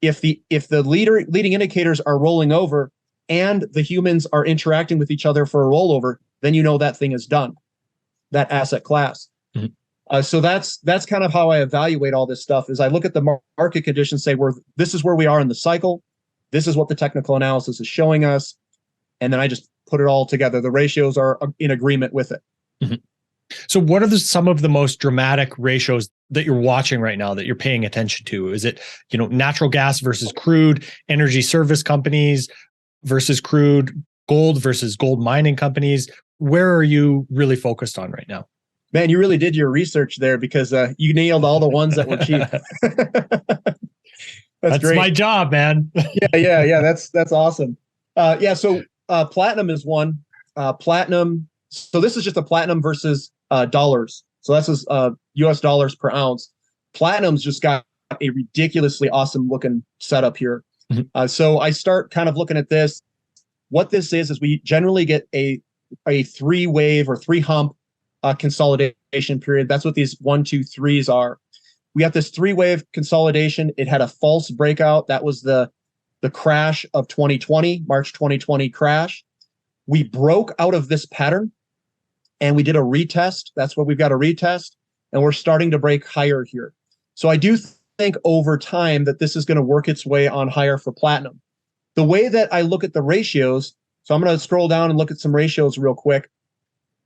If the leading indicators are rolling over and the humans are interacting with each other for a rollover, then you know that thing is done, that asset class. So that's kind of how I evaluate all this stuff. Is I look at the market conditions, say, this is where we are in the cycle. This is what the technical analysis is showing us. And then I just put it all together. The ratios are in agreement with it. So what are some of the most dramatic ratios that you're watching right now that you're paying attention to? Is it, natural gas versus crude, energy service companies versus crude, gold versus gold mining companies? Where are you really focused on right now? Man, you really did your research there, because you nailed all the ones that were cheap. That's great. My job, man. Yeah. That's awesome. So platinum is one. Platinum. So this is just a platinum versus dollars. So that's US dollars per ounce. Platinum's just got a ridiculously awesome looking setup here. Mm-hmm. So I start kind of looking at this. What this is we generally get a 3-wave or 3-hump consolidation period. That's what these 1, 2, 3s are. We got this 3-wave consolidation. It had a false breakout. That was the crash of 2020, March 2020 crash. We broke out of this pattern and we did a retest. That's what we've got, a retest. And we're starting to break higher here. So I do think over time that this is going to work its way on higher for platinum. The way that I look at the ratios, so I'm going to scroll down and look at some ratios real quick.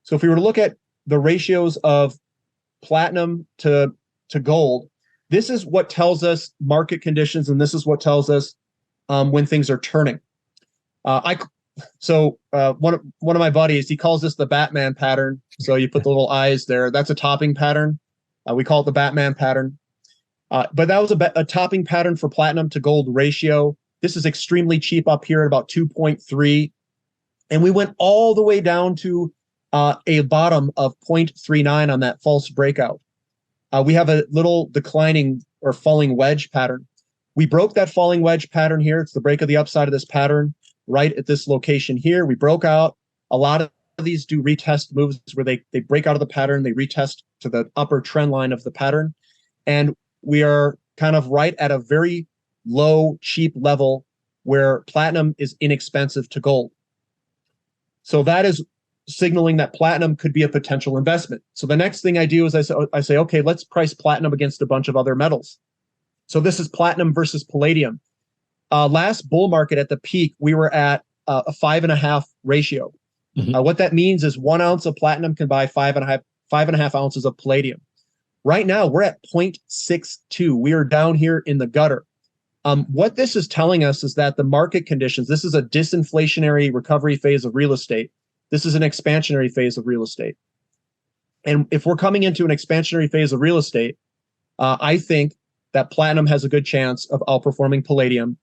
So if we were to look at the ratios of platinum to gold, this is what tells us market conditions, and this is what tells us when things are turning. One of my buddies, he calls this the Batman pattern. So you put the little eyes there. That's a topping pattern. We call it the Batman pattern. But that was a topping pattern for platinum to gold ratio. This is extremely cheap up here at about 2.3. And we went all the way down to a bottom of 0.39 on that false breakout. We have a little declining or falling wedge pattern. We broke that falling wedge pattern here. It's the break of the upside of this pattern right at this location here. We broke out. A lot of these do retest moves where they break out of the pattern, they retest to the upper trend line of the pattern. And we are kind of right at a very low, cheap level where platinum is inexpensive to gold. So that is signaling that platinum could be a potential investment. So the next thing I do is I say, okay, let's price platinum against a bunch of other metals. So this is platinum versus palladium. Last bull market at the peak, we were at a 5.5 ratio. Mm-hmm. What that means is 1 ounce of platinum can buy 5.5 ounces of palladium. Right now, we're at 0.62. We are down here in the gutter. What this is telling us is that the market conditions, this is a disinflationary recovery phase of real estate. This is an expansionary phase of real estate. And if we're coming into an expansionary phase of real estate, I think that platinum has a good chance of outperforming palladium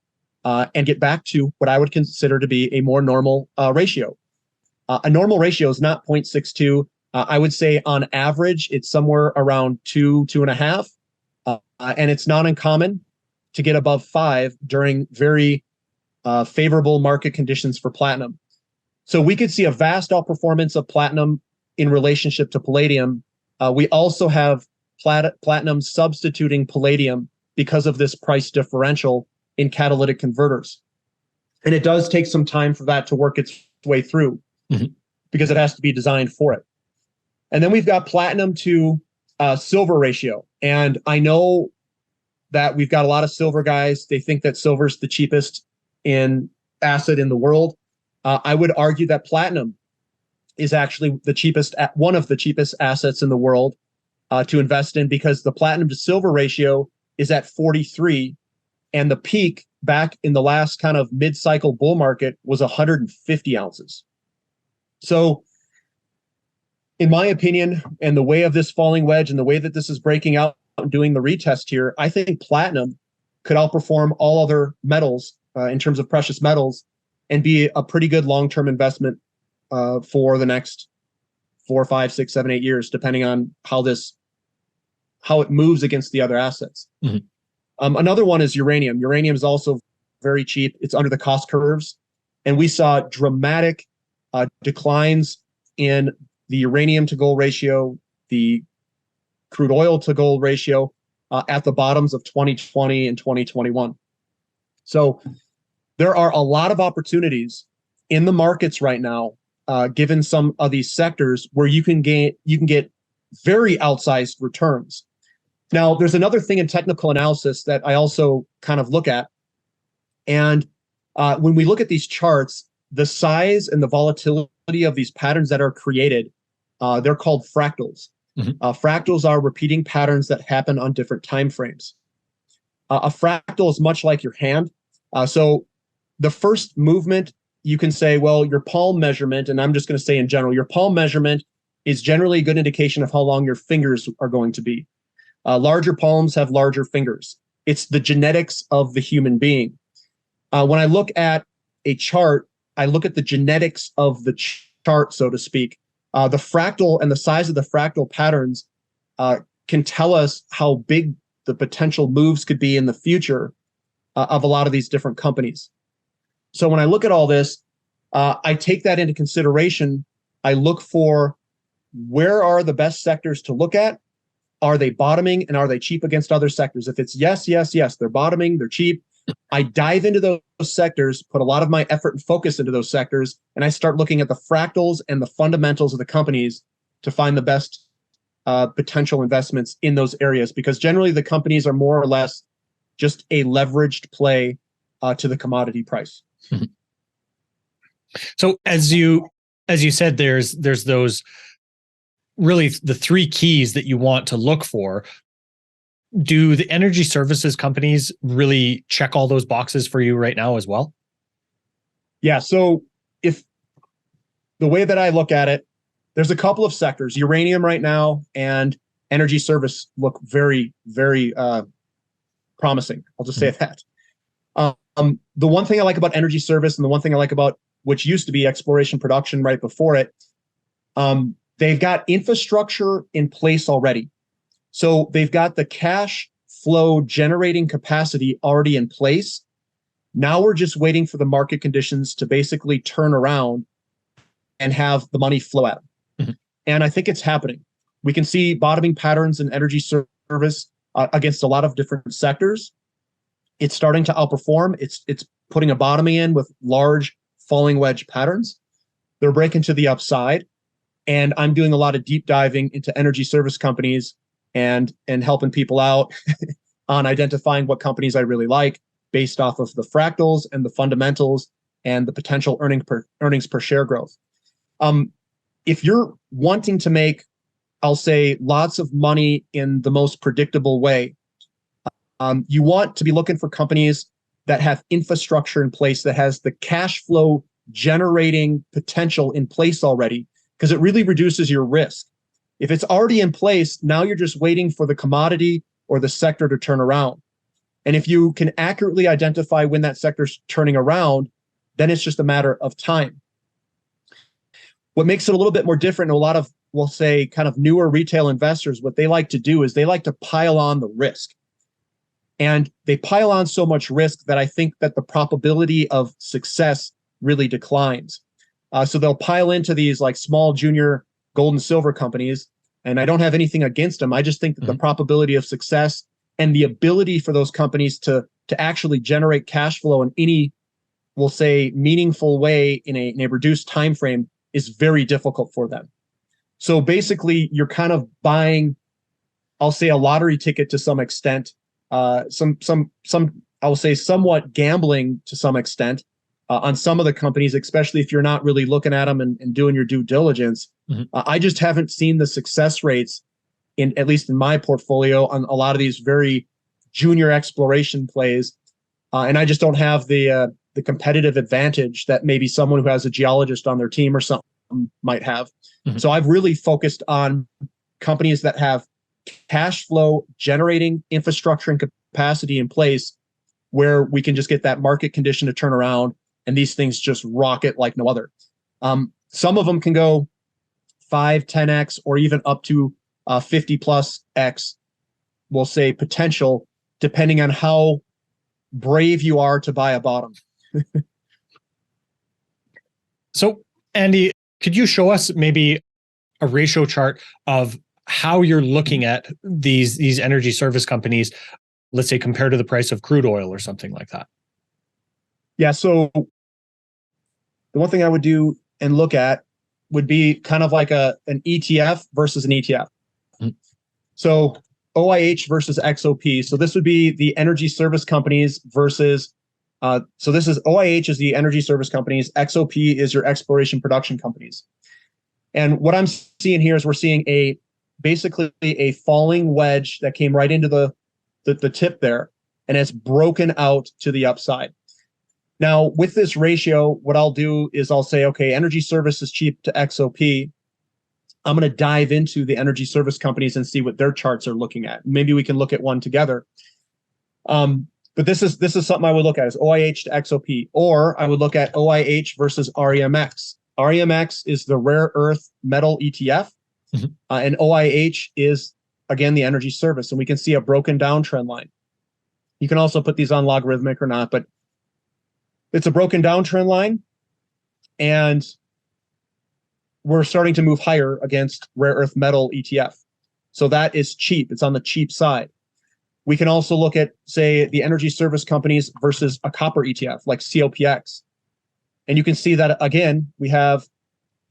and get back to what I would consider to be a more normal ratio. A normal ratio is not 0.62. I would say on average, it's somewhere around 2.5. And it's not uncommon to get above 5 during very favorable market conditions for platinum. So we could see a vast outperformance of platinum in relationship to palladium. We also have platinum substituting palladium because of this price differential in catalytic converters. And it does take some time for that to work its way through because it has to be designed for it. And then we've got platinum to silver ratio. And I know that we've got a lot of silver guys. They think that silver's the cheapest asset in the world. I would argue that platinum is actually one of the cheapest assets in the world to invest in, because the platinum to silver ratio is at 43, and the peak back in the last kind of mid-cycle bull market was 150 ounces. So in my opinion, and the way of this falling wedge and the way that this is breaking out and doing the retest here, I think platinum could outperform all other metals in terms of precious metals and be a pretty good long-term investment for the next 4, 5, 6, 7, 8 years, depending on how it moves against the other assets. Mm-hmm. Another one is uranium. Uranium is also very cheap. It's under the cost curves. And we saw dramatic declines in the uranium to gold ratio, the crude oil to gold ratio at the bottoms of 2020 and 2021. So there are a lot of opportunities in the markets right now, given some of these sectors where you can get very outsized returns. Now, there's another thing in technical analysis that I also kind of look at. And when we look at these charts, the size and the volatility of these patterns that are created, they're called fractals. Fractals are repeating patterns that happen on different time frames. A fractal is much like your hand. So the first movement, you can say, well, your palm measurement, and I'm just going to say in general, your palm measurement is generally a good indication of how long your fingers are going to be. Larger palms have larger fingers. It's the genetics of the human being. When I look at a chart, I look at the genetics of the chart, so to speak. The fractal and the size of the fractal patterns can tell us how big the potential moves could be in the future of a lot of these different companies. So when I look at all this, I take that into consideration. I look for where are the best sectors to look at? Are they bottoming and are they cheap against other sectors? If it's yes, they're bottoming, they're cheap, I dive into those sectors, put a lot of my effort and focus into those sectors, and I start looking at the fractals and the fundamentals of the companies to find the best potential investments in those areas, because generally the companies are more or less just a leveraged play to the commodity price. So as you said, there's those really the three keys that you want to look for. Do the energy services companies really check all those boxes for you right now as well? Yeah. So if the way that I look at it, there's a couple of sectors, uranium right now and energy service look very, very promising. I'll just say that. The one thing I like about energy service and the one thing I like about which used to be exploration production right before it, they've got infrastructure in place already. So they've got the cash flow generating capacity already in place. Now we're just waiting for the market conditions to basically turn around and have the money flow out. And I think it's happening. We can see bottoming patterns in energy service against a lot of different sectors. It's starting to outperform. It's putting a bottoming in with large falling wedge patterns. They're breaking to the upside. And I'm doing a lot of deep diving into energy service companies and helping people out on identifying what companies I really like based off of the fractals and the fundamentals and the potential earnings per share growth. If you're wanting to make, I'll say, lots of money in the most predictable way, you want to be looking for companies that have infrastructure in place, that has the cash flow generating potential in place already, because it really reduces your risk. If it's already in place, now you're just waiting for the commodity or the sector to turn around. And if you can accurately identify when that sector's turning around, then it's just a matter of time. What makes it a little bit more different, a lot of, we'll say, kind of newer retail investors, what they like to do is they like to pile on the risk. And they pile on so much risk that I think that the probability of success really declines. So they'll pile into these like small junior gold and silver companies, and I don't have anything against them. I just think that the probability of success and the ability for those companies to actually generate cash flow in any, we'll say, meaningful way in a reduced time frame is very difficult for them. So basically, you're kind of buying, I'll say, a lottery ticket to some extent, some I'll say somewhat gambling to some extent on some of the companies, especially if you're not really looking at them and doing your due diligence. I just haven't seen the success rates, at least in my portfolio, on a lot of these very junior exploration plays. And I just don't have the competitive advantage that maybe someone who has a geologist on their team or something might have. So I've really focused on companies that have cash flow generating infrastructure and capacity in place where we can just get that market condition to turn around and these things just rocket like no other. Some of them can go 5, 10x, or even up to 50 plus X, we'll say, potential, depending on how brave you are to buy a bottom. So, Andy, could you show us maybe a ratio chart of how you're looking at these energy service companies, let's say compared to the price of crude oil or something like that? Yeah, so the one thing I would do and look at would be kind of like an ETF versus an ETF. So OIH versus XOP. So this would be the energy service companies versus, so this is OIH is the energy service companies, XOP is your exploration production companies. And what I'm seeing here is we're seeing a basically a falling wedge that came right into the tip there, and it's broken out to the upside. Now, with this ratio, what I'll do is I'll say, okay, energy service is cheap to XOP. I'm going to dive into the energy service companies and see what their charts are looking at. Maybe we can look at one together. But this is something I would look at is OIH to XOP, or I would look at OIH versus REMX. REMX is the rare earth metal ETF, and OIH is, again, the energy service. And we can see a broken down trend line. You can also put these on logarithmic or not, but it's a broken down trend line, and we're starting to move higher against rare earth metal ETF. So that is cheap. It's on the cheap side. We can also look at, say, the energy service companies versus a copper ETF like COPX. And you can see that, again, we have,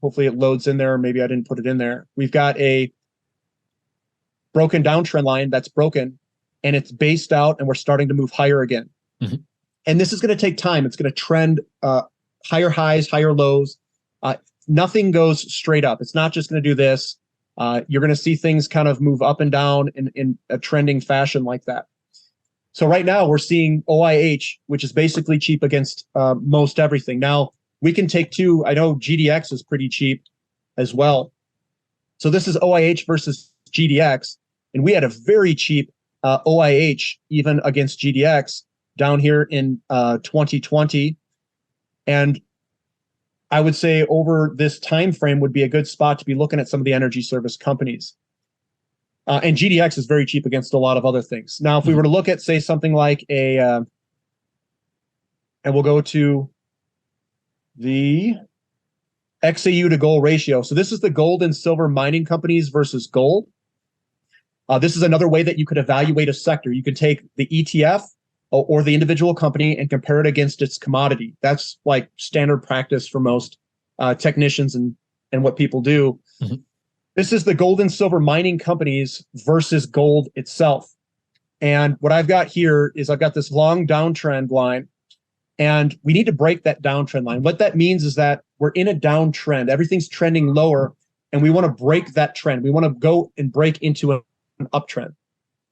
hopefully it loads in there. Maybe I didn't put it in there. We've got a broken down trend line that's broken, and it's based out, and we're starting to move higher again. And this is going to take time. It's going to trend higher highs, higher lows. Nothing goes straight up. It's not just going to do this. You're going to see things kind of move up and down in a trending fashion like that. So right now we're seeing OIH, which is basically cheap against most everything. Now we can take two. I know GDX is pretty cheap as well. So this is OIH versus GDX. And we had a very cheap OIH even against GDX down here in 2020. And I would say over this time frame would be a good spot to be looking at some of the energy service companies. And GDX is very cheap against a lot of other things. Now, if we were to look at, say, something like and we'll go to the XAU to gold ratio. So this is the gold and silver mining companies versus gold. This is another way that you could evaluate a sector. You could take the ETF or the individual company and compare it against its commodity. That's like standard practice for most technicians and what people do. This is the gold and silver mining companies versus gold itself. And what I've got here is I've got this long downtrend line, and we need to break that downtrend line. What that means is that we're in a downtrend. Everything's trending lower, and we want to break that trend. We want to go and break into an uptrend.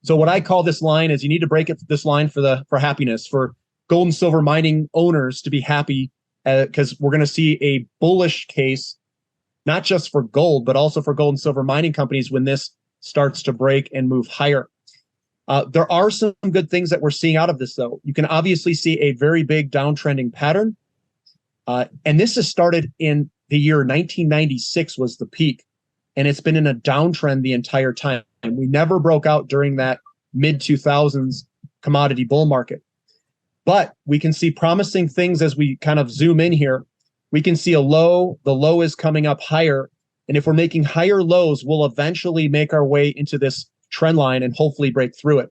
So what I call this line is you need to break this line for happiness, for gold and silver mining owners to be happy, because we're going to see a bullish case, not just for gold, but also for gold and silver mining companies when this starts to break and move higher. There are some good things that we're seeing out of this, though. You can obviously see a very big downtrending pattern. And this has started in the year 1996 was the peak. And it's been in a downtrend the entire time. And we never broke out during that mid-2000s commodity bull market. But we can see promising things as we kind of zoom in here. We can see a low. The low is coming up higher. And if we're making higher lows, we'll eventually make our way into this trend line and hopefully break through it.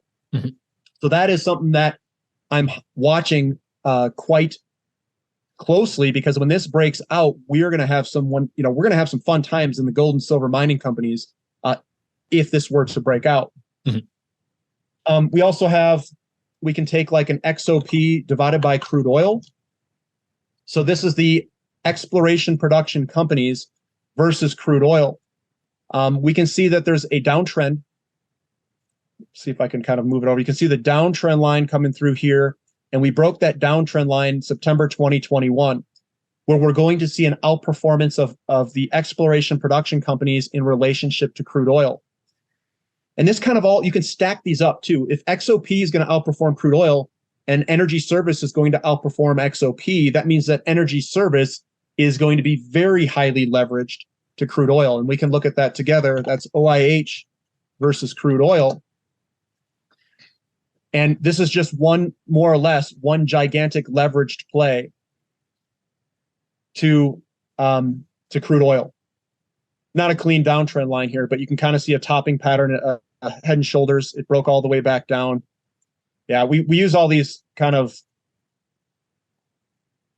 So that is something that I'm watching quite closely, because when this breaks out, we're going to have we're going to have some fun times in the gold and silver mining companies if this were to break out. We also we can take like an XOP divided by crude oil. So this is the exploration production companies versus crude oil. We can see that there's a downtrend. See if I can kind of move it over. You can see the downtrend line coming through here. And we broke that downtrend line September 2021, where we're going to see an outperformance of the exploration production companies in relationship to crude oil. And this kind of you can stack these up too. If XOP is going to outperform crude oil and energy service is going to outperform XOP, that means that energy service is going to be very highly leveraged to crude oil. And we can look at that together. That's OIH versus crude oil. And this is just more or less one gigantic leveraged play to crude oil. Not a clean downtrend line here, but you can kind of see a topping pattern, head and shoulders. It broke all the way back down. Yeah, we use all these kind of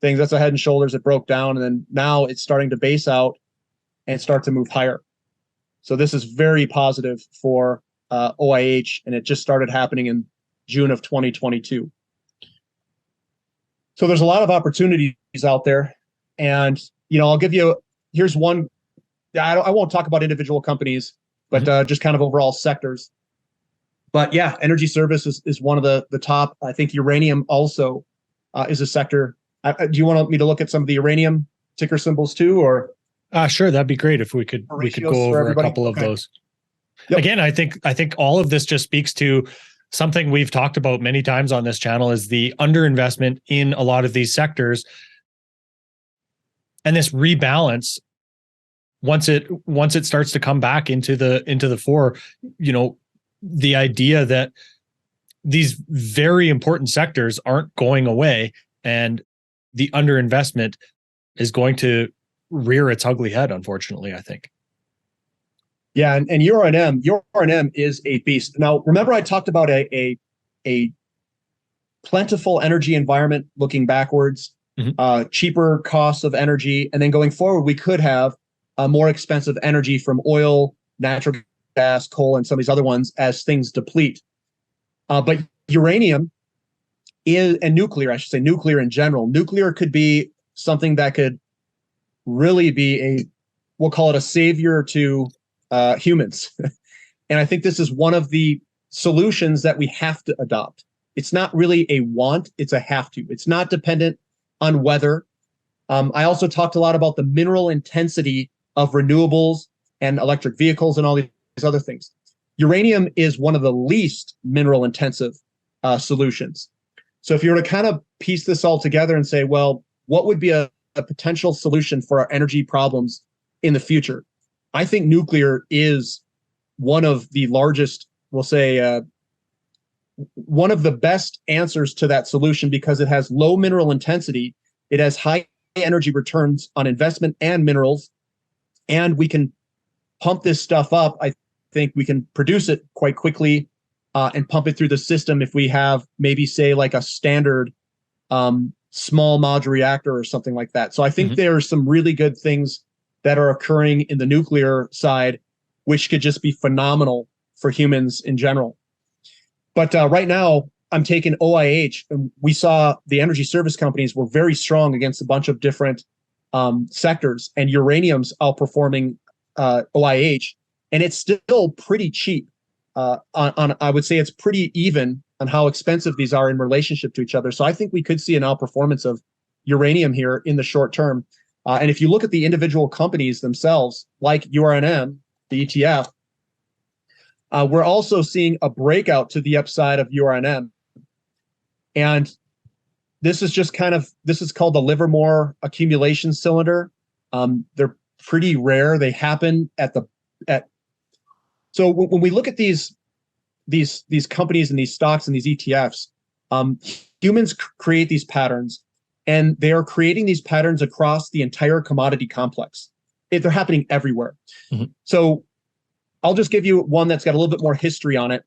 things. That's a head and shoulders. It broke down, and then now it's starting to base out and start to move higher. So this is very positive for OIH, and it just started happening in June of 2022. So there's a lot of opportunities out there. And, I'll give you, here's one. I won't talk about individual companies, but just kind of overall sectors. But yeah, energy service is one of the top. I think uranium also is a sector. Do you want me to look at some of the uranium ticker symbols too, or? Sure, that'd be great if we could go over a couple of those. Yep. Again, I think all of this just speaks to something we've talked about many times on this channel, is the underinvestment in a lot of these sectors, and this rebalance once it starts to come back into the fore. The idea that these very important sectors aren't going away, and the underinvestment is going to rear its ugly head, unfortunately, I think. Yeah, and uranium is a beast. Now, remember I talked about a plentiful energy environment looking backwards, cheaper costs of energy, and then going forward, we could have more expensive energy from oil, natural gas, coal, and some of these other ones as things deplete. But uranium and nuclear, I should say nuclear in general, nuclear could be something that could really be we'll call it a savior to humans. And I think this is one of the solutions that we have to adopt. It's not really a want, it's a have to. It's not dependent on weather. I also talked a lot about the mineral intensity of renewables and electric vehicles and all these other things. Uranium is one of the least mineral intensive solutions. So if you were to kind of piece this all together and say, well, what would be a potential solution for our energy problems in the future? I think nuclear is one of the largest, we'll say, one of the best answers to that solution, because it has low mineral intensity, it has high energy returns on investment and minerals, and we can pump this stuff up. I think we can produce it quite quickly and pump it through the system if we have maybe, say, like a standard small modular reactor or something like that. So I think there are some really good things that are occurring in the nuclear side, which could just be phenomenal for humans in general. But right now, I'm taking OIH, and we saw the energy service companies were very strong against a bunch of different sectors, and uranium's outperforming OIH, and it's still pretty cheap. I would say it's pretty even on how expensive these are in relationship to each other. So I think we could see an outperformance of uranium here in the short term. And if you look at the individual companies themselves, like URNM, the ETF, we're also seeing a breakout to the upside of URNM. And this is just this is called the Livermore accumulation cylinder. They're pretty rare. They happen so when we look at these companies and these stocks and these ETFs, humans create these patterns, and they are creating these patterns across the entire commodity complex. They're happening everywhere. So I'll just give you one that's got a little bit more history on it.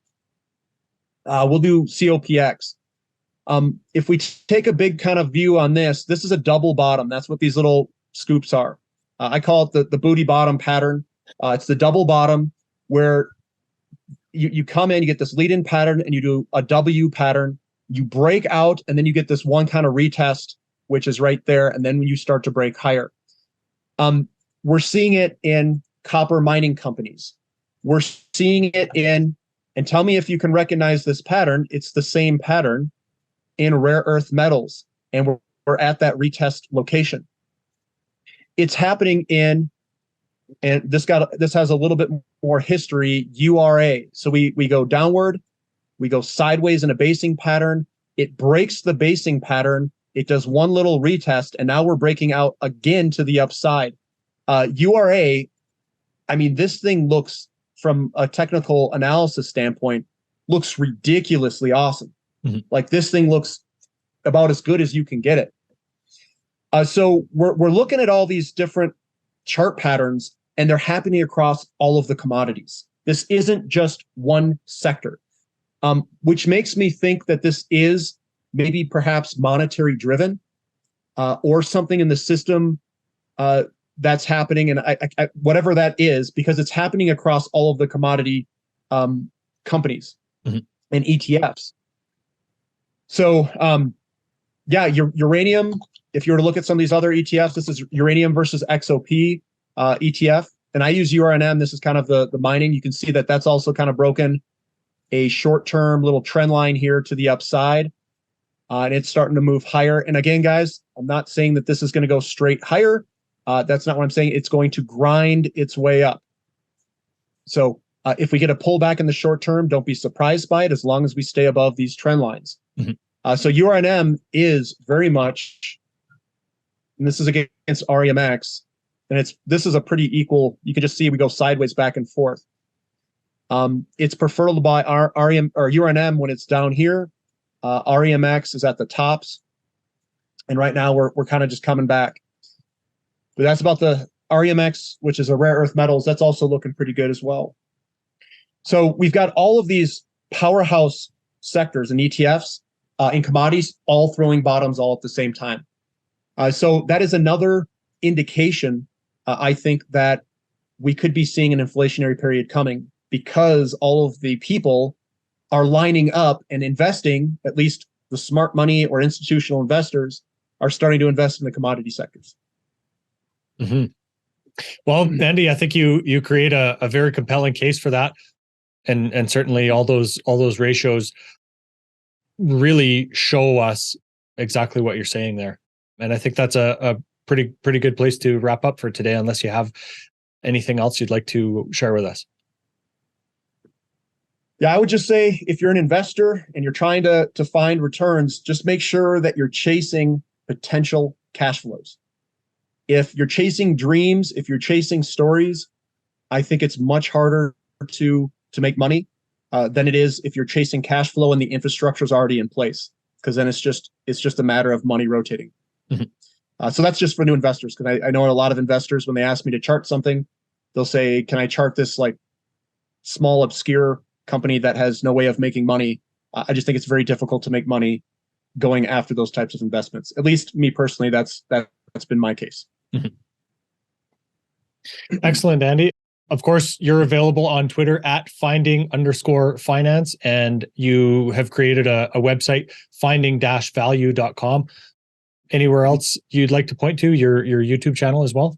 We'll do COPX. If we take a big kind of view on this is a double bottom. That's what these little scoops are. I call it the booty bottom pattern. It's the double bottom where you come in, you get this lead-in pattern, and you do a W pattern. You break out, and then you get this one kind of retest, which is right there, and then when you start to break higher. We're seeing it in copper mining companies. We're seeing it in, and tell me if you can recognize this pattern, it's the same pattern in rare earth metals, and we're at that retest location. It's happening in, and this has a little bit more history, URA. So we go downward, we go sideways in a basing pattern, it breaks the basing pattern, it does one little retest, and now we're breaking out again to the upside. URA, I mean, this thing looks, from a technical analysis standpoint, looks ridiculously awesome. Like, this thing looks about as good as you can get it. So we're looking at all these different chart patterns, and they're happening across all of the commodities. This isn't just one sector, which makes me think that this is maybe perhaps monetary driven, or something in the system that's happening, and I whatever that is, because it's happening across all of the commodity companies and ETFs. So yeah, uranium, if you were to look at some of these other ETFs, this is uranium versus XOP ETF. and I use URNM. This is kind of the mining. You can see that that's also kind of broken a short-term little trend line here to the upside. And it's starting to move higher. And again, guys, I'm not saying that this is going to go straight higher. That's not what I'm saying. It's going to grind its way up. So if we get a pullback in the short term, don't be surprised by it as long as we stay above these trend lines. Mm-hmm. So URNM is very much, and this is against REMX, and this is a pretty equal, you can just see we go sideways back and forth. It's preferable by REM or URNM when it's down here. REMX is at the tops, and right now we're kind of just coming back. But that's about the REMX, which is a rare earth metals. That's also looking pretty good as well. So we've got all of these powerhouse sectors and ETFs in commodities all throwing bottoms all at the same time. So that is another indication, I think, that we could be seeing an inflationary period coming because all of the people are lining up and investing, at least the smart money or institutional investors are starting to invest in the commodity sectors. Mm-hmm. Well, Andy, I think you create a very compelling case for that. And certainly all those ratios really show us exactly what you're saying there. And I think that's a pretty good place to wrap up for today, unless you have anything else you'd like to share with us. Yeah, I would just say if you're an investor and you're trying to find returns, just make sure that you're chasing potential cash flows. If you're chasing dreams, if you're chasing stories, I think it's much harder to make money than it is if you're chasing cash flow and the infrastructure is already in place, because then it's just a matter of money rotating. Mm-hmm. So that's just for new investors, because I know a lot of investors, when they ask me to chart something, they'll say, can I chart this like small, obscure company that has no way of making money? I just think it's very difficult to make money going after those types of investments. At least me personally, that's been my case. Mm-hmm. Excellent, Andy. Of course, you're available on Twitter at finding_finance, and you have created a website, finding-value.com. Anywhere else you'd like to point to, your YouTube channel as well?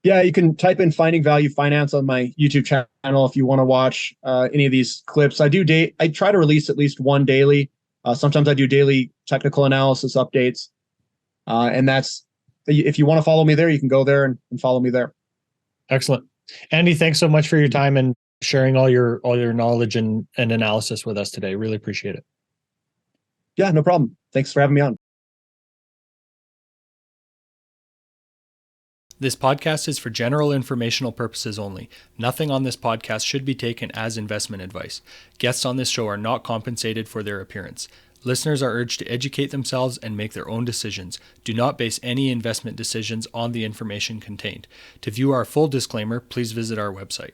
Yeah, you can type in Finding Value Finance on my YouTube channel if you want to watch any of these clips. I try to release at least one daily. Sometimes I do daily technical analysis updates. And that's, if you want to follow me there, you can go there and follow me there. Excellent. Andy, thanks so much for your time and sharing all your knowledge and analysis with us today. Really appreciate it. Yeah, no problem. Thanks for having me on. This podcast is for general informational purposes only. Nothing on this podcast should be taken as investment advice. Guests on this show are not compensated for their appearance. Listeners are urged to educate themselves and make their own decisions. Do not base any investment decisions on the information contained. To view our full disclaimer, please visit our website.